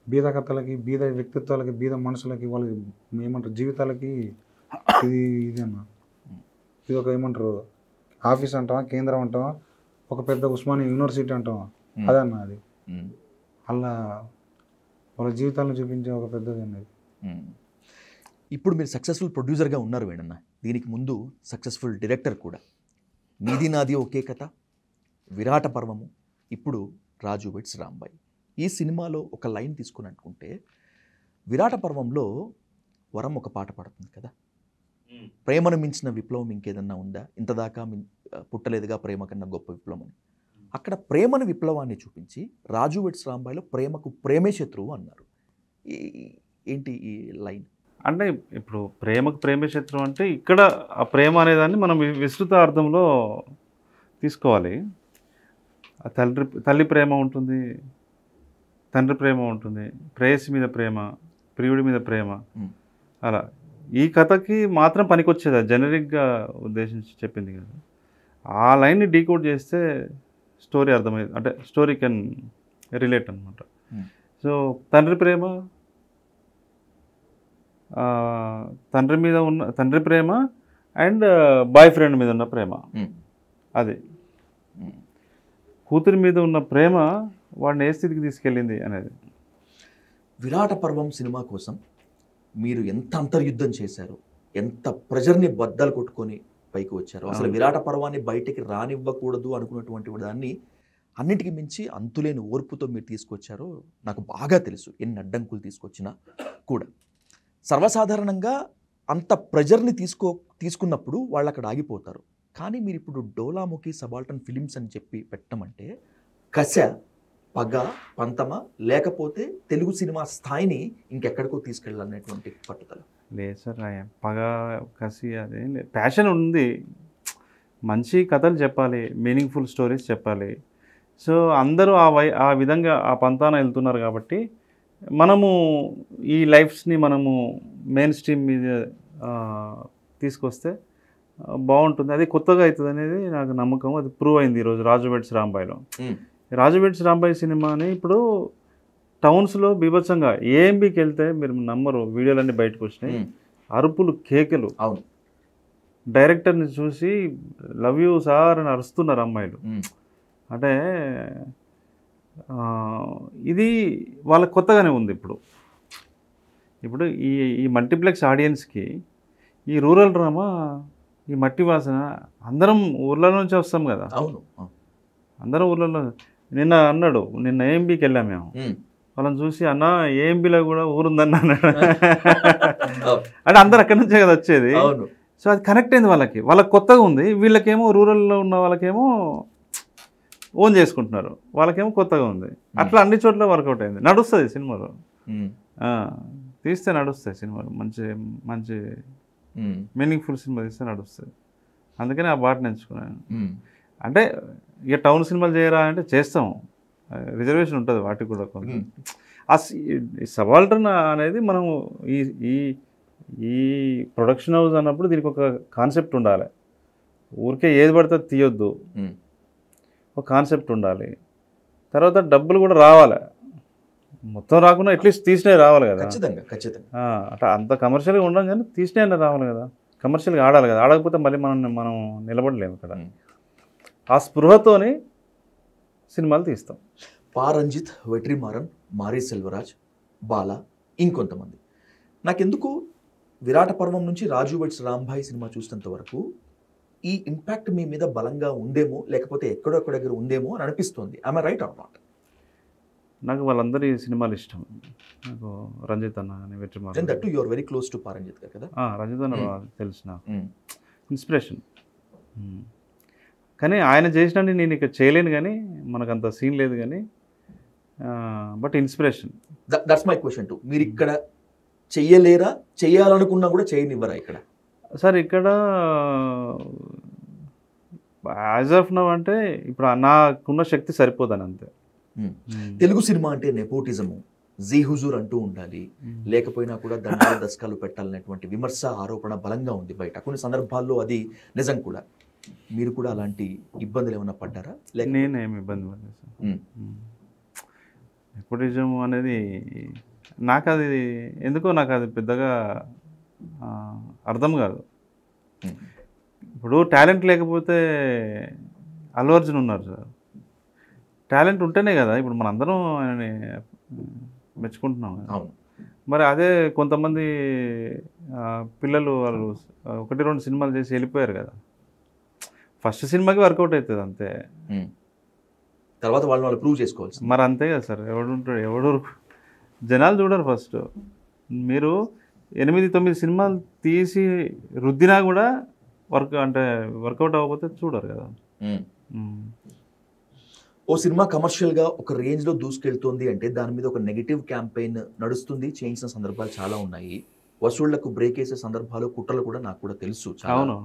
బీద కథలకి, బీద వ్యక్తిత్వాలకి, బీద మనుషులకి, వాళ్ళకి ఏమంటారు జీవితాలకి ఇది అన్న. ఇది ఒక ఏమంటారు ఆఫీస్ అంటావా, కేంద్రం అంటావా, ఒక పెద్ద ఉస్మానియా యూనివర్సిటీ అంటావా, అదే అన్న. అది అలా వాళ్ళ జీవితాలను చూపించే ఒక పెద్దది అన్నది. ఇప్పుడు మీరు సక్సెస్ఫుల్ ప్రొడ్యూసర్గా ఉన్నారు వేణన్న, దీనికి ముందు సక్సెస్ఫుల్ డైరెక్టర్ కూడా. నీది నాది ఒకే కథ, విరాట పర్వము, ఇప్పుడు రాజు వెడ్స్ రాంబాయి. ఈ సినిమాలో ఒక లైన్ తీసుకుని అనుకుంటే, విరాట పర్వంలో వరం ఒక పాట పాడుతుంది కదా, ప్రేమను మించిన విప్లవం ఇంకేదన్నా ఉందా, ఇంతదాకా పుట్టలేదుగా ప్రేమ కన్నా గొప్ప విప్లవం అని. అక్కడ ప్రేమను విప్లవాన్ని చూపించి రాజు వెడ్స్ రాంబాయిలో ప్రేమకు ప్రేమే శత్రువు అన్నారు. ఏంటి ఈ లైన్? అంటే ఇప్పుడు ప్రేమకు ప్రేమే శత్రువు అంటే, ఇక్కడ ఆ ప్రేమ అనేదాన్ని మనం విస్తృత అర్థంలో తీసుకోవాలి. తల్లి ప్రేమ ఉంటుంది, తండ్రి ప్రేమ ఉంటుంది, ప్రేయసి మీద ప్రేమ, ప్రియుడి మీద ప్రేమ. అలా ఈ కథకి మాత్రం పనికొచ్చేది, జనరిక్గా ఉద్దేశించి చెప్పింది కదా. ఆ లైన్ని డీకోడ్ చేస్తే స్టోరీ అర్థమైంది, అంటే స్టోరీ కెన్ రిలేట్ అనమాట. సో తండ్రి ప్రేమ, తండ్రి ప్రేమ అండ్ బాయ్ ఫ్రెండ్ మీద ఉన్న ప్రేమ, అది కూతురి మీద ఉన్న ప్రేమ వాడిని ఏ స్థితికి తీసుకెళ్ళింది అనేది. విరాట పర్వం సినిమా కోసం మీరు ఎంత అంతర్యుద్ధం చేశారు, ఎంత ప్రెజర్ని బద్దలు కొట్టుకొని పైకి వచ్చారు. అసలు విరాట పర్వాన్ని బయటికి రానివ్వకూడదు అనుకున్నటువంటి దాన్ని అన్నిటికీ మించి అంతులేని ఓర్పుతో మీరు తీసుకొచ్చారో నాకు బాగా తెలుసు, ఎన్ని అడ్డంకులు తీసుకొచ్చినా కూడా. సర్వసాధారణంగా అంత ప్రెజర్ని తీసుకున్నప్పుడు వాళ్ళు అక్కడ ఆగిపోతారు. కానీ మీరు ఇప్పుడు డోలాముఖి సబాల్టన్ ఫిలిమ్స్ అని చెప్పి పెట్టమంటే కస, పగ, పంతమ, లేకపోతే తెలుగు సినిమా స్థాయిని ఇంకెక్కడికో తీసుకెళ్ళాలనేటువంటి పట్టుదల? లేదు సార్, పగ, కసి అదేం లేదు. ప్యాషన్ ఉంది, మంచి కథలు చెప్పాలి, మీనింగ్ఫుల్ స్టోరీస్ చెప్పాలి. సో అందరూ ఆ విధంగా ఆ పంతాన వెళ్తున్నారు కాబట్టి మనము ఈ లైఫ్స్ని మనము మెయిన్ స్ట్రీమ్ మీద తీసుకొస్తే బాగుంటుంది. అది కొత్తగా అవుతుంది అనేది నాకు నమ్మకం. అది ప్రూవ్ అయింది ఈరోజు రాజు వెడ్స్ రాంబాయిలో. రాజు వెడ్స్ రాంబాయి సినిమాని ఇప్పుడు టౌన్స్లో బీభత్సంగా ఏఎంబీకి వెళ్తే మీరు నమ్మరు, వీడియోలన్నీ బయటకు వచ్చినాయి, అరుపులు, కేకలు. అవును, డైరెక్టర్ని చూసి లవ్ యూ సార్ అని అరుస్తున్నారు అమ్మాయిలు. అంటే ఇది వాళ్ళకి కొత్తగానే ఉంది. ఇప్పుడు ఈ మల్టీప్లెక్స్ ఆడియన్స్కి ఈ రూరల్ డ్రామా, ఈ మట్టి వాసన, అందరం ఊర్ల నుంచి వస్తాం కదా. అవును, అందరం ఊర్లలో. నిన్న ఏఎంబీకి వెళ్ళాం మేము. వాళ్ళని చూసి అన్న ఏఎంబీలో కూడా ఊరుందన్న అన్నాడు. అంటే అందరు అక్కడి నుంచే కదా వచ్చేది. సో అది కనెక్ట్ అయింది వాళ్ళకి కొత్తగా ఉంది. వీళ్ళకేమో రూరల్లో ఉన్న వాళ్ళకేమో ఓన్ చేసుకుంటున్నారు, వాళ్ళకేమో కొత్తగా ఉంది. అట్లా అన్ని చోట్ల వర్కౌట్ అయింది. నడుస్తుంది సినిమాలో, తీస్తే నడుస్తాయి సినిమాలు. మంచి మంచి మీనింగ్ఫుల్ సినిమా తీస్తే నడుస్తుంది. అందుకని ఆ బాటని ఎంచుకున్నాను. అంటే ఇక టౌన్ సినిమాలు చేయరా అంటే చేస్తాం, రిజర్వేషన్ ఉంటుంది వాటికి కూడా కొంత. ఆ సబాల్టర్న్ అనేది మనము ఈ ప్రొడక్షన్ హౌస్ అన్నప్పుడు దీనికి ఒక కాన్సెప్ట్ ఉండాలి. ఊరికే ఏది పడితే తీయొద్దు, ఒక కాన్సెప్ట్ ఉండాలి. తర్వాత డబ్బులు కూడా రావాలి, మొత్తం రాకుండా అట్లీస్ట్ తీసినవి రావాలి కదా. అట్లా అంత కమర్షియల్గా ఉండం, కానీ తీసినవి రావాలి కదా, కమర్షియల్గా ఆడాలి కదా. ఆడకపోతే మళ్ళీ మనం నిలబడలేము ఇక్కడ. ఆ స్పృహతోని సినిమాలు తీస్తాం. పారంజిత్, వెట్రిమారన్, మారీ సెల్వరాజ్, బాలా, ఇంకొంతమంది. నాకెందుకు విరాట పర్వం నుంచి రాజు వెడ్స్ రాంబాయి సినిమా చూసినంత వరకు ఈ ఇంపాక్ట్ మీ మీద బలంగా ఉందేమో, లేకపోతే ఎక్కడొక్క దగ్గర ఉందేమో అని అనిపిస్తుంది. I right or not? నాకు వాళ్ళందరి సినిమాలు ఇష్టం. నాకు రంజిత్ అన్న కానీ, Vetrimaaran. That you are very close to Pa Ranjith గారు కదా. రంజిత్ అన్న తెలుసు, నాకు ఇన్స్పిరేషన్. కానీ ఆయన చేసినట్టు నేను ఇక్కడ చేయలేను, కానీ మనకు అంత సీన్ లేదు, కానీ but inspiration. That's my question to. మీరు ఇక్కడ చెయ్యలేరా? చెయ్యాలనుకున్నా కూడా చేయనివ్వరా ఇక్కడ? సార్ ఇక్కడ యాజ్ ఆఫ్ నౌ అంటే ఇప్పుడు నాకున్న శక్తి సరిపోదని అంతే. తెలుగు సినిమా అంటే నెపోటిజము, జీ హుజూర్ అంటూ ఉండాలి, లేకపోయినా కూడా దండాల దశకాలు పెట్టాలనేటువంటి విమర్శ, ఆరోపణ బలంగా ఉంది బయట. కొన్ని సందర్భాల్లో అది నిజం కూడా. మీరు కూడా అలాంటి ఇబ్బందులు ఏమైనా పడ్డారా? నేనేమి ఇబ్బంది పడలేదు సార్. నెపోటిజం అనేది నాకు అది పెద్దగా అర్థం కాదు. ఇప్పుడు టాలెంట్ లేకపోతే అల్లు అర్జున్ ఉన్నారు సార్, టాలెంట్ ఉంటేనే కదా ఇప్పుడు మనందరం ఆయనని మెచ్చుకుంటున్నాం. మరి అదే కొంతమంది పిల్లలు వాళ్ళు 1-2 సినిమాలు చేసి వెళ్ళిపోయారు కదా. ఫస్ట్ సినిమాకి వర్కౌట్ అవుతుంది అంతే, తర్వాత వాళ్ళు ప్రూవ్ చేసుకోవచ్చు. మరి అంతే కదా సార్. ఎవడు జనాలు చూడరు. ఫస్ట్ మీరు 8-9 సినిమాలు తీసి రుద్దినా కూడా వర్కౌట్ అవ్వకపోతే చూడరు కదా. ఓ సినిమా కమర్షియల్గా ఒక రేంజ్లో దూసుకెళ్తుంది అంటే దాని మీద ఒక నెగిటివ్ క్యాంపెయిన్ నడుస్తుంది, చేయించిన సందర్భాలు చాలా ఉన్నాయి. వసూళ్లకు బ్రేక్ వేసే సందర్భాలు, కుట్రలు కూడా నాకు కూడా తెలుసు. అవును,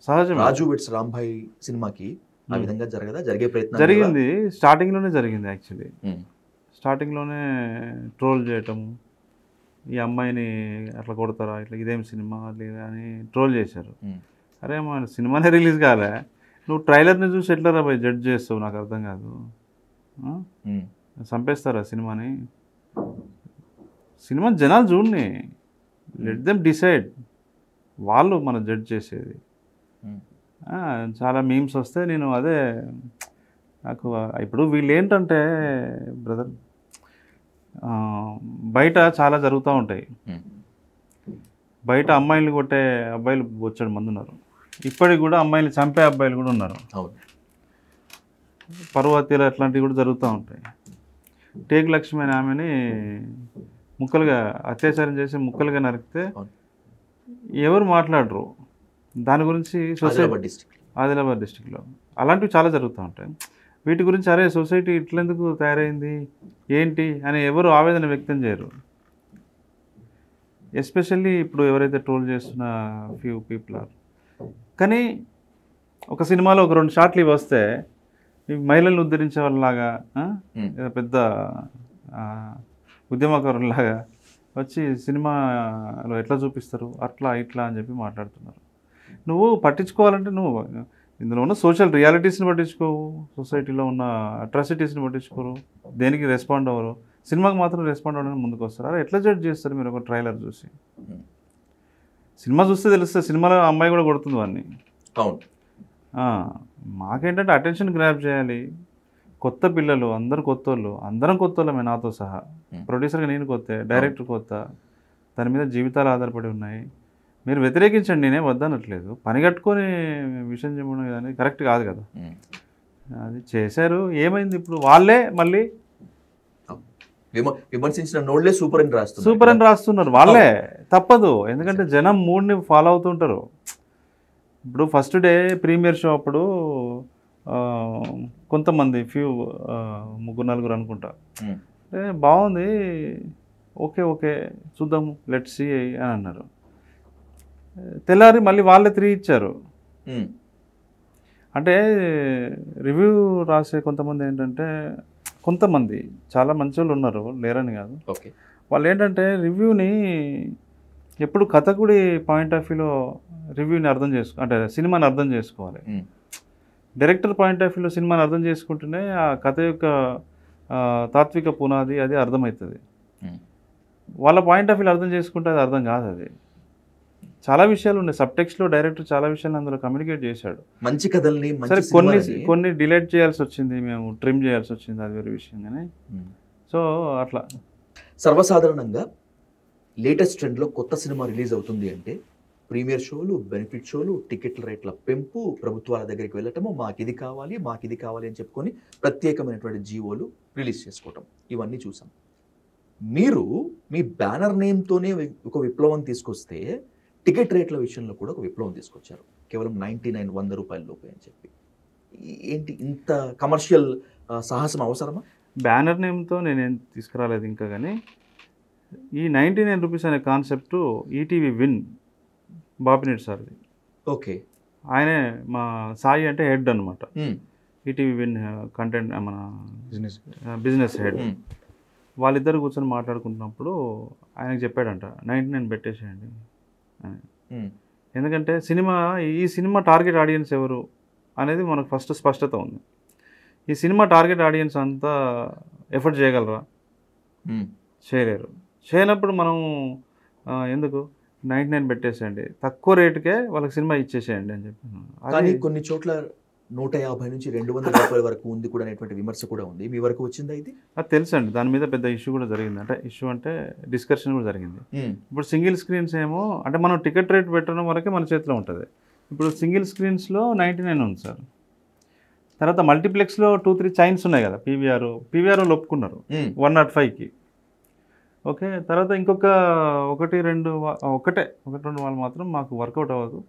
సహజం. రాజు వెడ్స్ రాంబాయి సినిమాకి ఆ విధంగా జరిగే ప్రయత్నం జరిగింది. స్టార్టింగ్లోనే జరిగింది. యాక్చువల్లీ స్టార్టింగ్లోనే ట్రోల్ చేయటము, ఈ అమ్మాయిని అట్లా కొడతారా, ఇట్లా ఇదేం సినిమా లేదా అని ట్రోల్ చేశారు. అరే మన సినిమానే రిలీజ్ కాలే, నువ్వు ట్రైలర్ని చూసి ఎట్లా రా పోయి జడ్జ్ చేస్తావు? నాకు అర్థం కాదు. చంపేస్తారా సినిమాని? సినిమా జనాలు చూడని, లెట్ దెమ్ డిసైడ్, వాళ్ళు మన జడ్జ్ చేసేది. చాలా మీమ్స్ వస్తే నేను అదే నాకు ఇప్పుడు వీళ్ళు ఏంటంటే బ్రదర్, బయట చాలా జరుగుతూ ఉంటాయి. బయట అమ్మాయిలు కొట్టే అబ్బాయిలు బొచ్చాడు మంది ఉన్నారు, ఇప్పటికి కూడా అమ్మాయిలు చంపే అబ్బాయిలు కూడా ఉన్నారు. పరువు హత్యలు అట్లాంటివి కూడా జరుగుతూ ఉంటాయి. టేక్ లక్ష్మి అనే ఆమెని ముక్కలుగా అత్యాచారం చేసి ముక్కలుగా నరికితే ఎవరు మాట్లాడరు దాని గురించి. ఆదిలాబాద్ డిస్ట్రిక్ట్ ఆదిలాబాద్ డిస్టిక్లో అలాంటివి చాలా జరుగుతూ ఉంటాయి. వీటి గురించి అరే సొసైటీ ఇట్లెందుకు తయారైంది ఏంటి అని ఎవరు ఆవేదన వ్యక్తం చేయరు. ఎస్పెషల్లీ ఇప్పుడు ఎవరైతే ట్రోల్ చేస్తున్న ఫ్యూ పీపుల్ ఆర్. కానీ ఒక సినిమాలో ఒక 2 షాట్లు ఇవి వస్తే మహిళలను ఉద్ధరించే వాళ్ళలాగా పెద్ద ఉద్యమకారులాగా వచ్చి సినిమాలో ఎట్లా చూపిస్తారు అట్లా ఇట్లా అని చెప్పి మాట్లాడుతున్నారు. నువ్వు పట్టించుకోవాలంటే నువ్వు ఇందులో ఉన్న సోషల్ రియాలిటీస్ని పట్టించుకోవు, సొసైటీలో ఉన్న అట్రాసిటీస్ని పట్టించుకోరు, దేనికి రెస్పాండ్ అవ్వరు, సినిమాకి మాత్రం రెస్పాండ్ అవ్వడానికి ముందుకు వస్తారు. అరే ఎట్లా జడ్జ్ చేస్తారు మీరు ఒక ట్రైలర్ చూసి? సినిమా చూస్తే తెలుస్తుంది సినిమాలో అమ్మాయి కూడా కొడుతుంది వాడిని. అవును. మాకేంటంటే అటెన్షన్ గ్రాప్ చేయాలి. కొత్త పిల్లలు అందరు కొత్త వాళ్ళు, అందరం కొత్త వాళ్ళమే నాతో సహా. ప్రొడ్యూసర్గా నేను కొత్త, డైరెక్టర్ కొత్త, దాని మీద జీవితాలు ఆధారపడి ఉన్నాయి. మీరు వ్యతిరేకించండి, నేనే వద్దనట్లేదు. పని కట్టుకొని విషయం చెప్పడం కానీ కరెక్ట్ కాదు కదా. అది చేశారు, ఏమైంది ఇప్పుడు? వాళ్ళే మళ్ళీ విమర్శించిన నోళ్ళే సూపర్ అని రాస్తున్నారు. వాళ్ళే తప్పదు, ఎందుకంటే జనం మూడ్ని ఫాలో అవుతుంటారు. ఇప్పుడు ఫస్ట్ డే ప్రీమియర్ షో అప్పుడు కొంతమంది ఫ్యూ 3-4 అనుకుంటా బాగుంది, ఓకే ఓకే చూద్దాము లెట్స్ సీ అని అన్నారు. తెల్లారి మళ్ళీ వాళ్ళే 3 ఇచ్చారు. అంటే రివ్యూ రాసే కొంతమంది ఏంటంటే, కొంతమంది చాలా మంచి వాళ్ళు ఉన్నారు, లేరని కాదు. వాళ్ళు ఏంటంటే రివ్యూని ఎప్పుడు కథకుడి పాయింట్ ఆఫ్ వ్యూలో రివ్యూని అంటే సినిమాని అర్థం చేసుకోవాలి. డైరెక్టర్ పాయింట్ ఆఫ్ వ్యూలో సినిమాని అర్థం చేసుకుంటేనే ఆ కథ యొక్క తాత్విక పునాది అది అర్థమవుతుంది. వాళ్ళ పాయింట్ ఆఫ్ వ్యూలో అర్థం చేసుకుంటే అది అర్థం కాదు. అది చాలా విషయాలు ఉన్నాయి సబ్ టెక్స్ట్లో, డైరెక్టర్ చాలా విషయాలు అందులో కమ్యూనికేట్ చేశాడు. మంచి కథల్ని సరే కొన్ని డిలీట్ చేయాల్సి వచ్చింది, మేము ట్రిమ్ చేయాల్సి వచ్చింది, అది వేరే విషయం. కానీ సో అట్లా సర్వసాధారణంగా లేటెస్ట్ ట్రెండ్లో కొత్త సినిమా రిలీజ్ అవుతుంది అంటే ప్రీమియర్ షోలు, బెనిఫిట్ షోలు, టికెట్ల రేట్ల పెంపు, ప్రభుత్వాల దగ్గరికి వెళ్ళటము, మాకు ఇది కావాలి అని చెప్పుకొని ప్రత్యేకమైనటువంటి జీవోలు రిలీజ్ చేసుకోవటం, ఇవన్నీ చూసాం. మీరు మీ బ్యానర్ నేమ్తోనే ఒక విప్లవం తీసుకొస్తే టికెట్ రేట్ల విషయంలో కూడా ఒక విప్లవం తీసుకొచ్చారు. కేవలం 99 100 రూపాయల లోపే అని చెప్పి. ఏంటి ఇంత కమర్షియల్ సాహసం అవసరమా? బ్యానర్ నేమ్తో నేనేం తీసుకురాలేదు ఇంకా. కానీ ఈ 99 రూపీస్ అనే concept ETV win Bapineti సార్ది. Okay. ఆయనే మా సాయి అంటే హెడ్ అనమాట, ఈటీవీ విన్ కంటెంట్ మన బిజినెస్ హెడ్. వాళ్ళిద్దరు కూర్చొని మాట్లాడుకుంటున్నప్పుడు ఆయనకు చెప్పాడంట 99 పెట్టేసేయండి అని. ఎందుకంటే ఈ సినిమా టార్గెట్ ఆడియన్స్ ఎవరు అనేది మనకు ఫస్ట్ స్పష్టత ఉంది. ఈ సినిమా టార్గెట్ ఆడియన్స్ అంతా ఎఫర్ట్ చేయగలరా? చేయలేరు. చేయనప్పుడు మనం ఎందుకు 99 పెట్టేసేయండి, తక్కువ రేటుకే వాళ్ళకి సినిమా ఇచ్చేసేయండి అని చెప్పి. కానీ కొన్ని చోట్ల 150 నుంచి 200 రూపాయల వరకు ఉంది కూడా అనేటువంటి విమర్శ కూడా ఉంది. మీ వరకు వచ్చిందా ఇది? అది తెలుసు అండి, దాని మీద పెద్ద ఇష్యూ కూడా జరిగింది. అంటే ఇష్యూ అంటే డిస్కషన్ కూడా జరిగింది. ఇప్పుడు సింగిల్ స్క్రీన్స్ ఏమో అంటే మనం టికెట్ రేట్ పెట్టడం వరకే మన చేతిలో ఉంటుంది. ఇప్పుడు సింగిల్ స్క్రీన్స్లో 99 ఉంది సార్. తర్వాత మల్టీప్లెక్స్లో 2-3 చైన్స్ ఉన్నాయి కదా, పీవీఆర్ వాళ్ళు ఒప్పుకున్నారు 105కి. ఓకే. తర్వాత ఇంకొక 1-2 వాళ్ళు మాత్రం మాకు వర్కౌట్ అవ్వదు,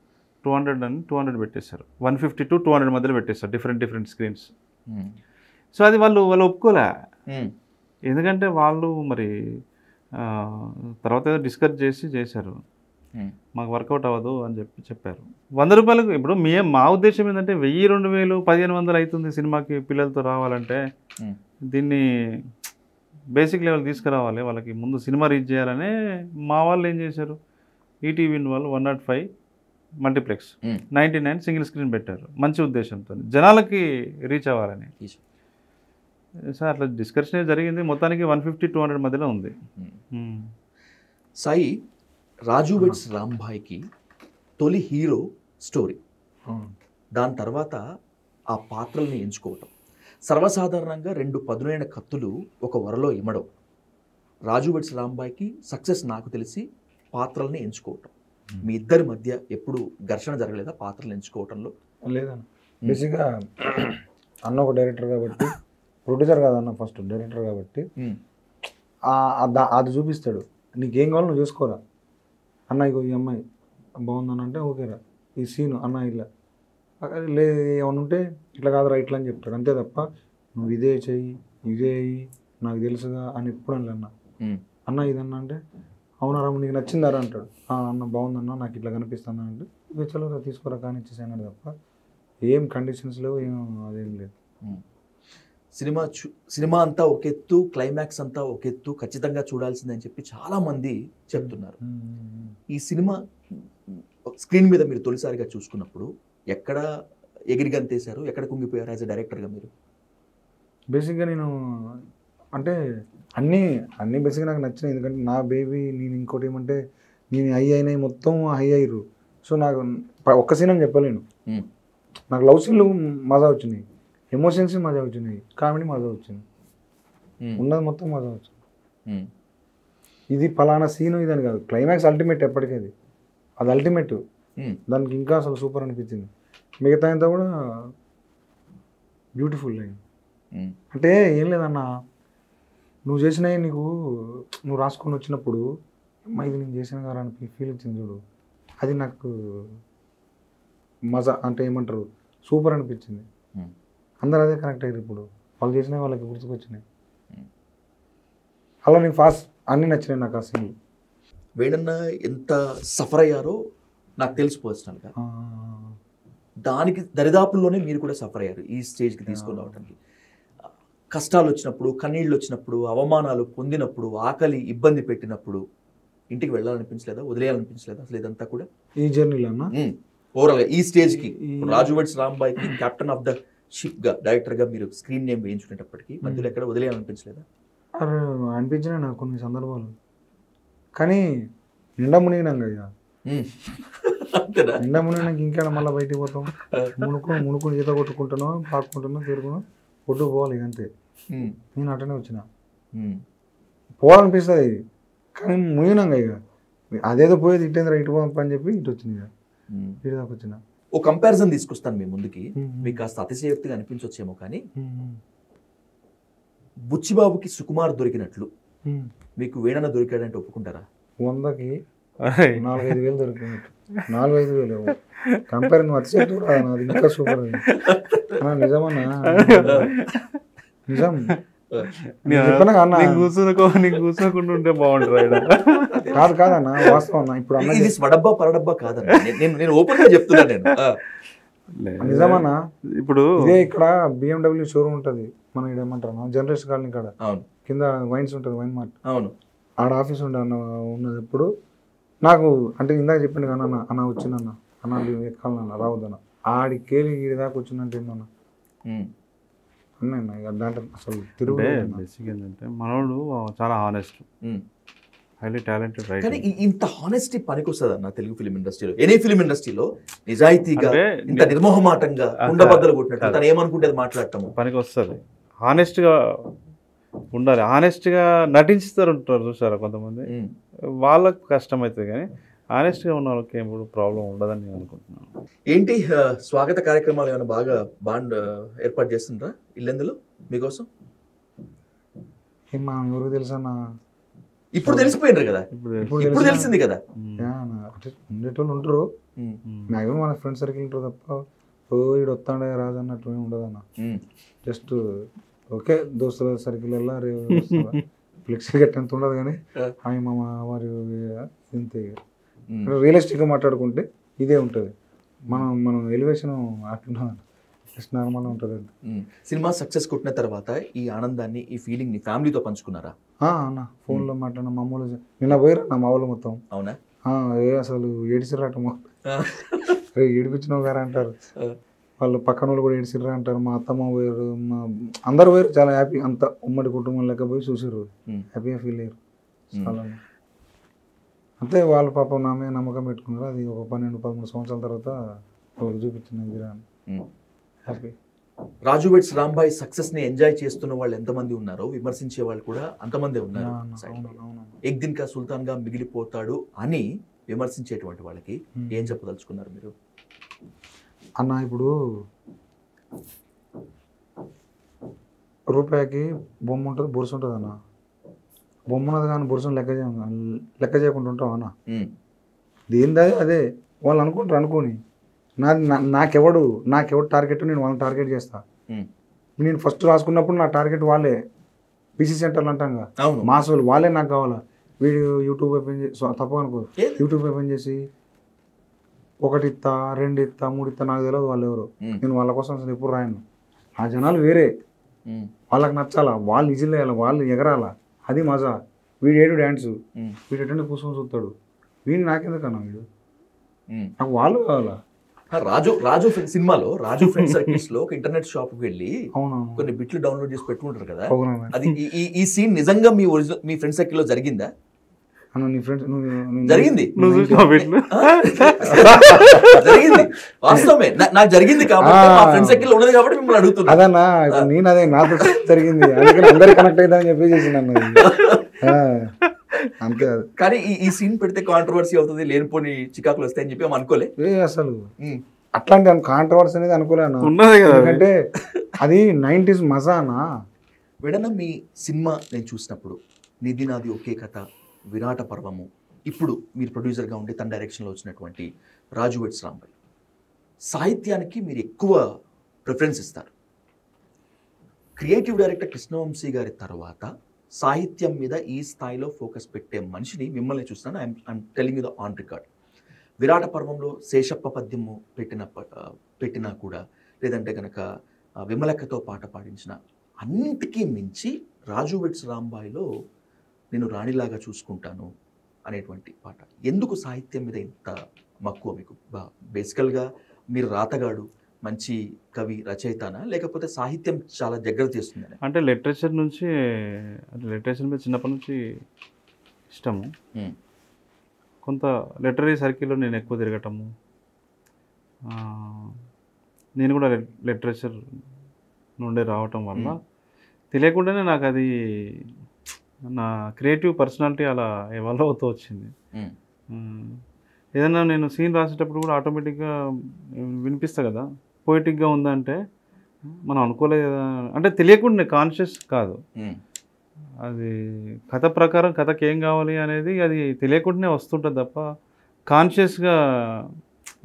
200 అని 200 పెట్టేశారు. 150 to 200 మధ్యలో పెట్టేశారు డిఫరెంట్ స్క్రీన్స్. సో అది వాళ్ళు ఒప్పుకోలే. ఎందుకంటే వాళ్ళు మరి తర్వాత ఏదో డిస్కస్ చేశారు, మాకు వర్కౌట్ అవ్వదు అని చెప్పారు. 100 రూపాయలకు ఇప్పుడు మా ఉద్దేశం ఏంటంటే 1000, 2000, 1500 అవుతుంది సినిమాకి పిల్లలతో రావాలంటే. దీన్ని బేసిక్ లెవెల్ తీసుకురావాలి, వాళ్ళకి ముందు సినిమా రీచ్ చేయాలనే మా వాళ్ళు ఏం చేశారు, ఈటీవీ వాళ్ళు 105 మల్టీప్లెక్స్ 99 సింగిల్ స్క్రీన్ పెట్టారు, మంచి ఉద్దేశంతో జనాలకి రీచ్ అవ్వాలని. సార్ అట్లా డిస్కషన్ జరిగింది. మొత్తానికి 150-200 మధ్యలో ఉంది. సాయి, రాజు వెడ్స్ రాంబాయ్కి తొలి హీరో స్టోరీ, దాని తర్వాత ఆ పాత్రల్ని ఎంచుకోవటం. సర్వసాధారణంగా 2 పదునైన కత్తులు ఒక వరలో ఇమడవు. రాజు వెడ్స్ రాంబాయ్కి సక్సెస్ నాకు తెలిసి పాత్రల్ని ఎంచుకోవటం. మీ ఇద్దరి మధ్య ఎప్పుడు ఘర్షణ జరగలేదా పాత్రలు ఎంచుకోవటంలో? లేదన్న, బేసిక్గా అన్న ఒక డైరెక్టర్ కాబట్టి, ప్రొడ్యూసర్ కాదన్న ఫస్ట్ డైరెక్టర్ కాబట్టి అది చూపిస్తాడు. నీకేం కావాలో నువ్వు చూసుకోరా అన్న, ఇగో ఈ అమ్మాయి బాగుందని అంటే ఓకేరా ఈ సీను అన్న ఇలా లేదు ఏమన్నా ఉంటే ఇట్లా కాదురా ఇట్లా అని చెప్తాడు అంతే తప్ప నువ్వు ఇదే చెయ్యి ఇదే అయ్యి నాకు తెలుసుగా అని ఎప్పుడు అన్న అన్న ఇదన్నా అంటే అవునారా నీకు నచ్చిందారా అంటాడు అన్న బాగుందన్నా నాకు ఇట్లా కనిపిస్తుందా అంటే ఇక చలోరా తీసుకోరా కానీ ఇచ్చేసాను తప్ప ఏం కండిషన్స్ లేవు ఏం అదేం లేదు. సినిమా అంతా ఒక ఎత్తు, క్లైమాక్స్ అంతా ఒక ఎత్తు, ఖచ్చితంగా చూడాల్సిందని చెప్పి చాలా మంది చెప్తున్నారు. ఈ సినిమా స్క్రీన్ మీద మీరు తొలిసారిగా చూసుకున్నప్పుడు ఎక్కడ ఎగిరిగంతేశారు, ఎక్కడ కుంగిపోయారు యాజ్ ఎ డైరెక్టర్గా మీరు? బేసిక్గా నేను అంటే అన్నీ బేసిక్గా నాకు నచ్చినాయి. ఎందుకంటే నా బేబీ నేను ఇంకోటి ఏమంటే నేను అయినాయి మొత్తం హై అయ్యారు. సో నాకు ఒక్క సీన్ అని చెప్పలేను. నాకు లవ్ సీన్లు మజా వచ్చినాయి, ఎమోషన్స్ మజా వచ్చినాయి, కామెడీ మజా వచ్చింది, ఉన్నది మొత్తం మజా వచ్చింది. ఇది ఫలానా సీను ఇదని కాదు, క్లైమాక్స్ అల్టిమేట్ ఎప్పటికీ అది అల్టిమేట్. దానికి ఇంకా అసలు సూపర్ అనిపించింది. మిగతా అంతా కూడా బ్యూటిఫుల్ అయింది. అంటే ఏం లేదన్నా నువ్వు చేసినవి నువ్వు రాసుకొని వచ్చినప్పుడు ఇది నేను చేసిన కదా అని ఫీల్ వచ్చింది చూడు, అది నాకు మజా అంటే ఏమంటారు సూపర్ అనిపించింది. అందరూ అదే కనెక్ట్ అయ్యారు. ఇప్పుడు వాళ్ళు చేసినవి వాళ్ళకి గుర్తుకొచ్చినాయి. అలా నీకు ఫాస్ట్ అన్నీ నచ్చినాయి నాకు ఆ సీన్లు. వేణన్న ఎంత సఫర్ అయ్యారో నాకు తెలుసు పర్సనల్గా. దానికి దరిదాపుల్లోనే మీరు కూడా సఫర్ అయ్యారు ఈ స్టేజ్కి తీసుకొని రావడానికి. కష్టాలు వచ్చినప్పుడు, కన్నీళ్ళు వచ్చినప్పుడు, అవమానాలు పొందినప్పుడు, ఆకలి ఇబ్బంది పెట్టినప్పుడు ఇంటికి వెళ్ళాలనిపించలేదా, వదిలేయాలనిపించలేదా అసలు ఇదంతా కూడా ఈ జర్నీలో అన్న? ఓవరాల్గా ఈ స్టేజ్కి రాజు వెడ్స్ రాంబాయ్కి కెప్టెన్ ఆఫ్ ద షిప్గా డైరెక్టర్గా మీరు స్క్రీన్ నేమ్ వేయించుకునేటప్పటికి మధ్యలో ఎక్కడ వదిలేయాలనిపించలేదా? అనిపించినా నాకు కొన్ని సందర్భాలు, కానీ నిండా మునిగినాం కదా. నిండా మునిగినాక ఇంకా మళ్ళీ బయటికి పోతాం, మునుకుని ఈత కొట్టుకుంటానో పాక్కుంటానో తిరుగునో ఒడ్డు పోవాలి అంతే. నేను అటనే వచ్చిన పోవాలనిపిస్తుంది, కానీ మునిగినాం ఇక అదేదో పోయేది ఇట్టేంద్ర ఇటు అని చెప్పి ఇటు వచ్చింది ఇక ఇటు దాకా వచ్చిన. ఓ కంపారిజన్ తీసుకొస్తాను మీ ముందుకి, మీకు కాస్త అతిశయోక్తిగా అనిపించొచ్చేమో కానీ బుచ్చిబాబుకి సుకుమార్ దొరికినట్లు మీకు వేణన్న దొరికాడంటే ఒప్పుకుంటారా? 100కి 4-5 దొరికినట్టు. 4-5 కంపేర్ నువ్వు అతిశయోక్తి కూడా అది ఇంకా సూపర్. నిజమన్నా నిజం కూర్చోకుండా ఉంటే బాగుంటుంది. కాదన్న వాస్తవం అన్న. ఇప్పుడు ఇది స్వడబ్బా పరడబ్బా కాదన్న, నేను ఓపెన్ గా చెప్తున్నా. నేను నిజమన్నా. ఇప్పుడు ఇదే ఇక్కడ BMW షోరూమ్ ఉంటుంది, మన ఇక్కడ ఏమంటారు జనరేషన్ కాలనీ కాడ కింద వైన్స్ ఉంటుంది, వైన్ మార్ట్. అవును, ఆడ ఆఫీస్ ఉన్నప్పుడు నాకు అంటే ఇందాక చెప్పింది కానీ అన్న వచ్చిందన్న అన్న ఎక్కాలన్న రావద్దన్న ఆడికేలి ఈడి దాకా వచ్చిందంటే ఏందన్న అన్న దాంట్లో అసలు తిరుగు. బేసిక్ ఏంటంటే మనోడు చాలా హానెస్ట్, హైలీ టాలెంటెడ్ రైటర్. కానీ ఇంత హానెస్టీ పనికొస్తుంది అన్న తెలుగు ఫిలిం ఇండస్ట్రీలో. ఎనీ ఫిలిం ఇండస్ట్రీలో నిజాయితీగా ఇంత నిర్మోహమాటంగా ఉండబద్దలు కొట్టినట్టు తను ఏమనుకుంటే అది మాట్లాడటము పనికి వస్తుంది. హానెస్ట్గా ఉండాలి, హానెస్ట్గా నటిస్తారు ఉంటారు చూసారా కొంతమంది, వాళ్ళకు కష్టమవుతుంది. కానీ హానెస్ట్గా ఉన్న వాళ్ళకి ఎప్పుడు ప్రాబ్లం ఉండదని నేను అనుకుంటున్నాను. ఏంటి స్వాగత కార్యక్రమాలు ఏమైనా బాగా ఏర్పాటు చేస్తుంటారా ఇల్లెందులో మీకోసం? మా ఎవరికి తెలుసన్నా, ఇప్పుడు తెలిసిపోయినారు కదా, ఇప్పుడు తెలిసింది కదా. ఉండేటోళ్ళు ఉంటారు, మ్యాక్సిమం మన ఫ్రెండ్ సర్కిల్ ఉంటారు తప్ప ఈడు వస్తాడే రాజు అన్నట్టు ఉండదన్న. జస్ట్ ఓకే దోస్తుల సర్కిల్ వెళ్ళా ఫ్లెక్సీ గట్టి ఎంత ఉండదు, కానీ అవి మా వారి ఇంతే. రియలిస్టిక్గా మాట్లాడుకుంటే ఇదే ఉంటుంది. మనం ఎలివేషన్ అట్లా జస్ట్ నార్మల్గా ఉంటుంది. సినిమా సక్సెస్ కొట్టిన తర్వాత ఈ ఆనందాన్ని, ఈ ఫీలింగ్ని ఫ్యామిలీతో పంచుకున్నారా? అన్న ఫోన్లో మాట్లాడిన మా అమ్మలు నిన్న పోయారు నా మా వాళ్ళు మొత్తం. అవునా? అసలు ఏడిసిరాట ఏడిపించినావు గారా అంటారు వాళ్ళు, పక్కన వాళ్ళు కూడా ఏడిసిర్రా అంటారు. మా అత్తమ్మ పోయారు, మా అందరు పోయారు, చాలా హ్యాపీ. అంతా ఉమ్మడి కుటుంబం లెక్క పోయి చూసారు, హ్యాపీగా ఫీల్ అయ్యారు చాలా. అంతే వాళ్ళు పాపం నా మీద నమ్మకం పెట్టుకున్నారు. అది ఒక 12-13 సంవత్సరాల తర్వాత వాళ్ళు చూపించింది హ్యాపీ. రాజు వెడ్స్ రాంబాయ్ సక్సెస్ ని ఎంజాయ్ చేస్తున్న వాళ్ళు ఎంతమంది ఉన్నారో విమర్శించే వాళ్ళు కూడా అంతమందే ఉన్నారు. ఎక్ దిన్ కా సుల్తాన్ గా మిగిలిపోతాడు అని విమర్శించేటువంటి వాళ్ళకి ఏం చెప్పదలుచుకున్నారు మీరు? అన్న ఇప్పుడు రూపాయికి బొమ్మ ఉంటుంది, బొరుసు ఉంటుంది అన్న. బొమ్మ ఉన్నది కానీ బొరుసును లెక్క చేయకుండా ఉంటాం అన్న. దేనిది అదే వాళ్ళు అనుకుంటారు అనుకోని నాకెవడు టార్గెట్ నేను వాళ్ళని టార్గెట్ చేస్తా. నేను ఫస్ట్ రాసుకున్నప్పుడు నా టార్గెట్ వాళ్ళే, పీసీ సెంటర్లు అంటాం కదా, మాసోళ్ళు వాళ్ళే నాకు కావాలా. వీడు యూట్యూబ్ ఓపెన్ చేసి తప్ప అనుకో, యూట్యూబ్ ఓపెన్ చేసి 1 ఇత్తా 2 ఇత్తా 3 ఇత్తా నాకు తెలియదు వాళ్ళు ఎవరు. నేను వాళ్ళ కోసం అసలు ఎప్పుడు రాయను. ఆ జనాలు వేరే, వాళ్ళకి నచ్చాలా, వాళ్ళు ఇజిల్ వేయాలి, వాళ్ళు ఎగరాలా, అది మజా. వీడు ఏడు డ్యాన్స్, వీడు ఎటువంటి కూర్చొని చూస్తాడు, వీడు నాకెందుకన్నా, వీడు నాకు వాళ్ళు కావాలా. రాజు సినిమాలో రాజు ఫ్రెండ్ సర్కిల్స్ లో ఒక ఇంటర్నెట్ షాప్ కి వెళ్ళి కొన్ని బిట్లు డౌన్లోడ్ చేసి పెట్టుకుంటారు కదా, అది ఈ సీన్ నిజంగా మీ ఫ్రెండ్ సర్కిల్ లో జరిగిందా? జరిగింది జరిగింది వాస్తవమే, నాకు జరిగింది కాబట్టి మా ఫ్రెండ్ సర్కిల్ ఉన్నది కాబట్టి మిమ్మల్ని అడుగుతున్నా. అదన్నా నేను అదే నాతో జరిగింది, అందుకని అందరికి కనెక్ట్ అవుతా అని చెప్పేసి అంతే. కానీ ఈ సీన్ పెడితే కాంట్రవర్సీ అవుతుంది, లేనిపోని చికాకులు వస్తాయని చెప్పి అనుకోలే. అసలు అట్లాంటి కాంట్రవర్సీ అనేది అనుకోలే అన్న, ఎందుకంటే అది 90s మజానా. వెడన మీ సినిమా నేను చూసినప్పుడు నిధి నాది ఒకే కథ, విరాట పర్వము, ఇప్పుడు మీరు ప్రొడ్యూసర్గా ఉండి తన డైరెక్షన్లో వచ్చినటువంటి రాజు వెడ్స్ రాంబాయ్, సాహిత్యానికి మీరు ఎక్కువ ప్రిఫరెన్స్ ఇస్తారు. క్రియేటివ్ డైరెక్టర్ కృష్ణవంశీ గారి తర్వాత సాహిత్యం మీద ఈ స్థాయిలో ఫోకస్ పెట్టే మనిషిని మిమ్మల్ని చూస్తున్నాను. I'm telling you the on record. విరాట పర్వంలో శేషప్ప పద్యము పెట్టినా కూడా, లేదంటే కనుక విమలక్కతో పాట పాడించిన, అన్నింటికీ మించి రాజు వెడ్స్ రాంబాయ్లో నేను రాణిలాగా చూసుకుంటాను అనేటువంటి పాట. ఎందుకు సాహిత్యం మీద ఇంత మక్కువ మీకు? బేసికల్గా మీరు రాతగాడు, మంచి కవి, రచయితనా, లేకపోతే సాహిత్యం చాలా దగ్గర తీస్తుంది? అంటే లిటరేచర్ నుంచి, అంటే లిటరేచర్ మీద చిన్నప్పటి నుంచి ఇష్టము. కొంత లిటరీ సర్కిల్లో నేను ఎక్కువ తిరగటము, నేను కూడా లిటరేచర్ నుండి రావటం వల్ల తెలియకుండానే నాకు అది నా క్రియేటివ్ పర్సనాలిటీ అలా ఎవాల్వ్ అవుతూ వచ్చింది. ఏదైనా నేను సీన్ రాసేటప్పుడు కూడా ఆటోమేటిక్గా వినిపిస్తా కదా, పోయిటిక్గా ఉందంటే మనం అనుకోలేదు కదా, అంటే తెలియకుండా, కాన్షియస్ కాదు అది, కథ ప్రకారం కథకి ఏం కావాలి అనేది అది తెలియకుండానే వస్తుంటుంది తప్ప కాన్షియస్గా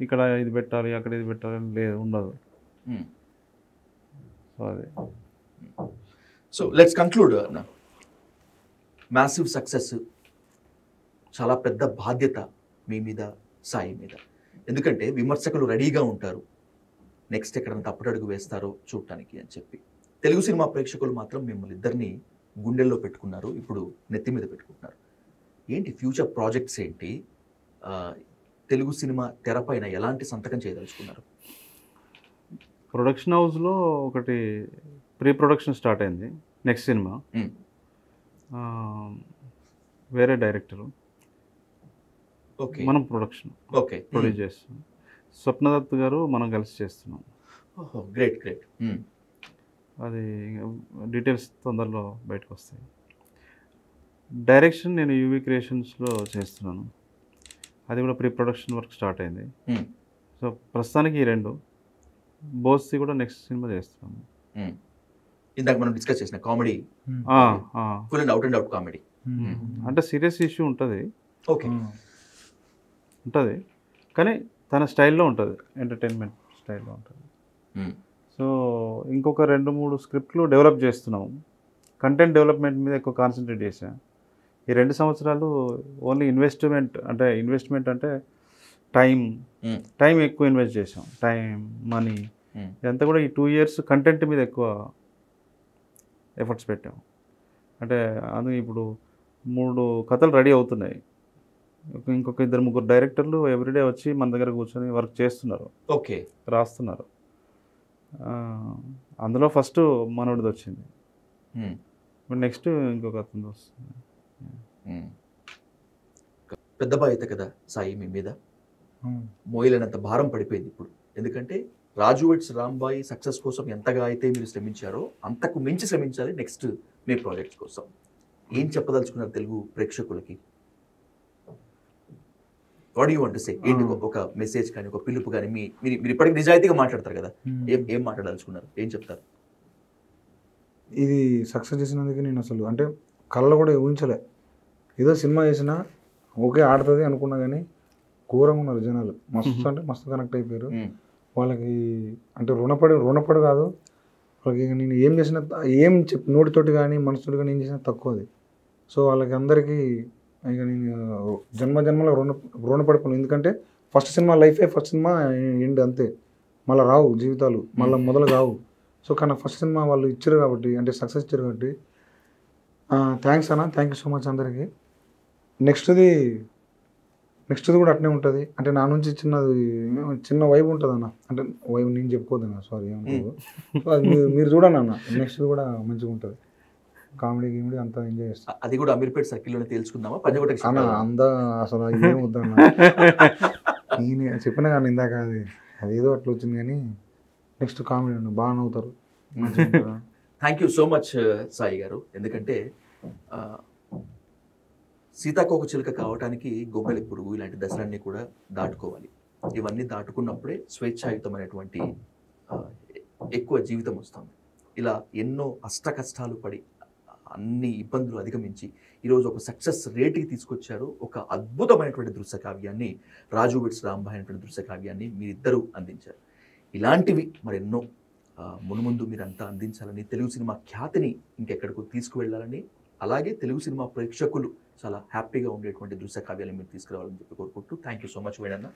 ఇక్కడ ఇది పెట్టాలి అక్కడ ఇది పెట్టాలి లేదు, ఉండదు. సో అదే. సో లెట్స్ కంక్లూడ్ అన్న. మ్యాసివ్ సక్సెస్, చాలా పెద్ద బాధ్యత మీ మీద, సాయి మీద. ఎందుకంటే విమర్శకులు రెడీగా ఉంటారు, నెక్స్ట్ ఎక్కడైనా తప్పుడడుగు వేస్తారో చూడటానికి అని చెప్పి. తెలుగు సినిమా ప్రేక్షకులు మాత్రం మిమ్మల్ని ఇద్దరిని గుండెల్లో పెట్టుకున్నారు, ఇప్పుడు నెత్తి మీద పెట్టుకుంటున్నారు. ఏంటి ఫ్యూచర్ ప్రాజెక్ట్స్ ఏంటి? తెలుగు సినిమా తెరపైన ఎలాంటి సంతకం చేయదలుచుకున్నారు? ప్రొడక్షన్ హౌస్లో ఒకటి ప్రీ ప్రొడక్షన్ స్టార్ట్ అయింది, నెక్స్ట్ సినిమా. వేరే డైరెక్టరు, మనం ప్రొడక్షన్ ప్రొడ్యూస్ చేస్తున్నాం. స్వప్నదత్ గారు మనం కలిసి చేస్తున్నాం. Great great. అది డీటెయిల్స్ తొందరలో బయటకు వస్తాయి. డైరెక్షన్ నేను యూవీ క్రియేషన్స్లో చేస్తున్నాను, అది కూడా ప్రీ ప్రొడక్షన్ వర్క్ స్టార్ట్ అయింది. సో ప్రస్తుతానికి ఈ రెండు. బోస్ది కూడా నెక్స్ట్ సినిమా చేస్తున్నాము. ఇందాక మనం డిస్కస్ చేసిన comedy, full and out comedy, అంటే సీరియస్ ఇష్యూ ఉంటుంది, ఓకే ఉంటుంది, కానీ తన స్టైల్లో ఉంటుంది, ఎంటర్టైన్మెంట్ స్టైల్లో ఉంటుంది. సో ఇంకొక 2-3 స్క్రిప్ట్లు డెవలప్ చేస్తున్నాము. కంటెంట్ డెవలప్మెంట్ మీద ఎక్కువ కాన్సన్ట్రేట్ చేసాం. ఈ 2 సంవత్సరాలు ఓన్లీ ఇన్వెస్ట్మెంట్ అంటే టైం ఎక్కువ ఇన్వెస్ట్ చేసాం, టైం, మనీ, ఇదంతా కూడా ఈ 2 years కంటెంట్ మీద ఎక్కువ ఎఫర్ట్స్ పెట్టాం. అంటే అది ఇప్పుడు 3 కథలు రెడీ అవుతున్నాయి, ఇంకొక 2-3 డైరెక్టర్లు ఎవ్రీడే వచ్చి మన దగ్గర కూర్చొని వర్క్ చేస్తున్నారు, ఓకే రాస్తున్నారు. అందులో ఫస్ట్ మనోడిది వచ్చింది, నెక్స్ట్ ఇంకొక అతను వస్తుంది. పెద్ద బాధ్యత కదా సాయి మీ మీద, మోయలేనంత భారం పడిపోయింది ఇప్పుడు. ఎందుకంటే రాజు వెడ్స్ రాంబాయ్ సక్సెస్ కోసం ఎంతగా అయితే మీరు శ్రమించారో అంతకు మించి శ్రమించాలి నెక్స్ట్ మీ ప్రాజెక్ట్స్ కోసం. ఏం చెప్పదలుచుకున్నారు తెలుగు ప్రేక్షకులకి? What you want to say? ఏంటి ఒక మెసేజ్ కానీ, ఒక పిలుపు కానీ? మీరు ఇప్పటికి నిజాయితీగా మాట్లాడతారు కదా, ఏం మాట్లాడదలుచుకున్నారు, ఏం చెప్తారు? ఇది సక్సెస్ చేసినందుకు నేను అసలు అంటే కళ్ళలో కూడా ఊహించలే. ఏదో సినిమా చేసినా ఓకే ఆడుతుంది అనుకున్నా, కానీ ఘోరంగా ఉన్నారు జనాలు, మస్తు అంటే మస్తు కనెక్ట్ అయిపోయారు. వాళ్ళకి అంటే రుణపడి కాదు, వాళ్ళకి నేను ఏం చేసినా ఏం నోటితోటి కానీ మనసుతోటి కానీ ఏం చేసినా తక్కువది. సో వాళ్ళకి అందరికీ ఇక నేను జన్మలో రుణపడిపోను. ఎందుకంటే ఫస్ట్ సినిమా లైఫే, ఫస్ట్ సినిమా ఎండ్ అంతే, మళ్ళీ రావు జీవితాలు, మళ్ళీ మొదలు కావు. సో కానీ ఫస్ట్ సినిమా వాళ్ళు ఇచ్చారు కాబట్టి, అంటే సక్సెస్ ఇచ్చారు కాబట్టి థ్యాంక్స్ అన్న, థ్యాంక్ యూ సో మచ్ అందరికీ. నెక్స్ట్ది కూడా అట్నే ఉంటుంది. అంటే నా నుంచి చిన్న వైబ్ ఉంటుంది అన్న, అంటే వైబ్ నేను చెప్పుకోదన్న, సారీ ఏమనుకో. సో అది మీరు చూడండి అన్న, నెక్స్ట్ కూడా మంచిగా ఉంటుంది, కామెడీ గిమిడీ అంతా ఎంజాయ్ చేస్తాను. అది కూడా అమీర్పేట సర్కిల్లోనే తేల్చుకుందామా? పంజగుట్టకి అన్న అందా అసలు ఏం వద్దన్న, నేను చెప్పిన కానీ ఇందాక అది ఏదో అట్లా వచ్చింది. కానీ నెక్స్ట్ కామెడీ అండి, బాగా నవ్వుతారు. Thank you so much Sai గారు. ఎందుకంటే సీతాకోక చిలుక కావడానికి గొంగళి పురుగు ఇలాంటి దశలన్నీ కూడా దాటుకోవాలి. ఇవన్నీ దాటుకున్నప్పుడే స్వేచ్ఛాయుతమైనటువంటి ఎక్కువ జీవితం వస్తుంది. ఇలా ఎన్నో అష్ట కష్టాలు పడి అన్ని ఇబ్బందులు అధిగమించి ఈరోజు ఒక సక్సెస్ రేట్కి తీసుకొచ్చారు. ఒక అద్భుతమైనటువంటి దృశ్య కావ్యాన్ని, రాజు విట్స్ రాంబాయ్ అనేటువంటి దృశ్య కావ్యాన్ని మీరిద్దరూ అందించారు. ఇలాంటివి మరెన్నో మున్ముందు మీరంతా అందించాలని, తెలుగు సినిమా ఖ్యాతిని ఇంకెక్కడికి తీసుకువెళ్ళాలని, అలాగే తెలుగు సినిమా ప్రేక్షకులు చాలా హ్యాపీగా ఉండేటువంటి దృశ్య కావ్యాలను మీరు తీసుకురావాలని చెప్పి కోరుకుంటూ థ్యాంక్ యూ సో మచ్ వేణన్న.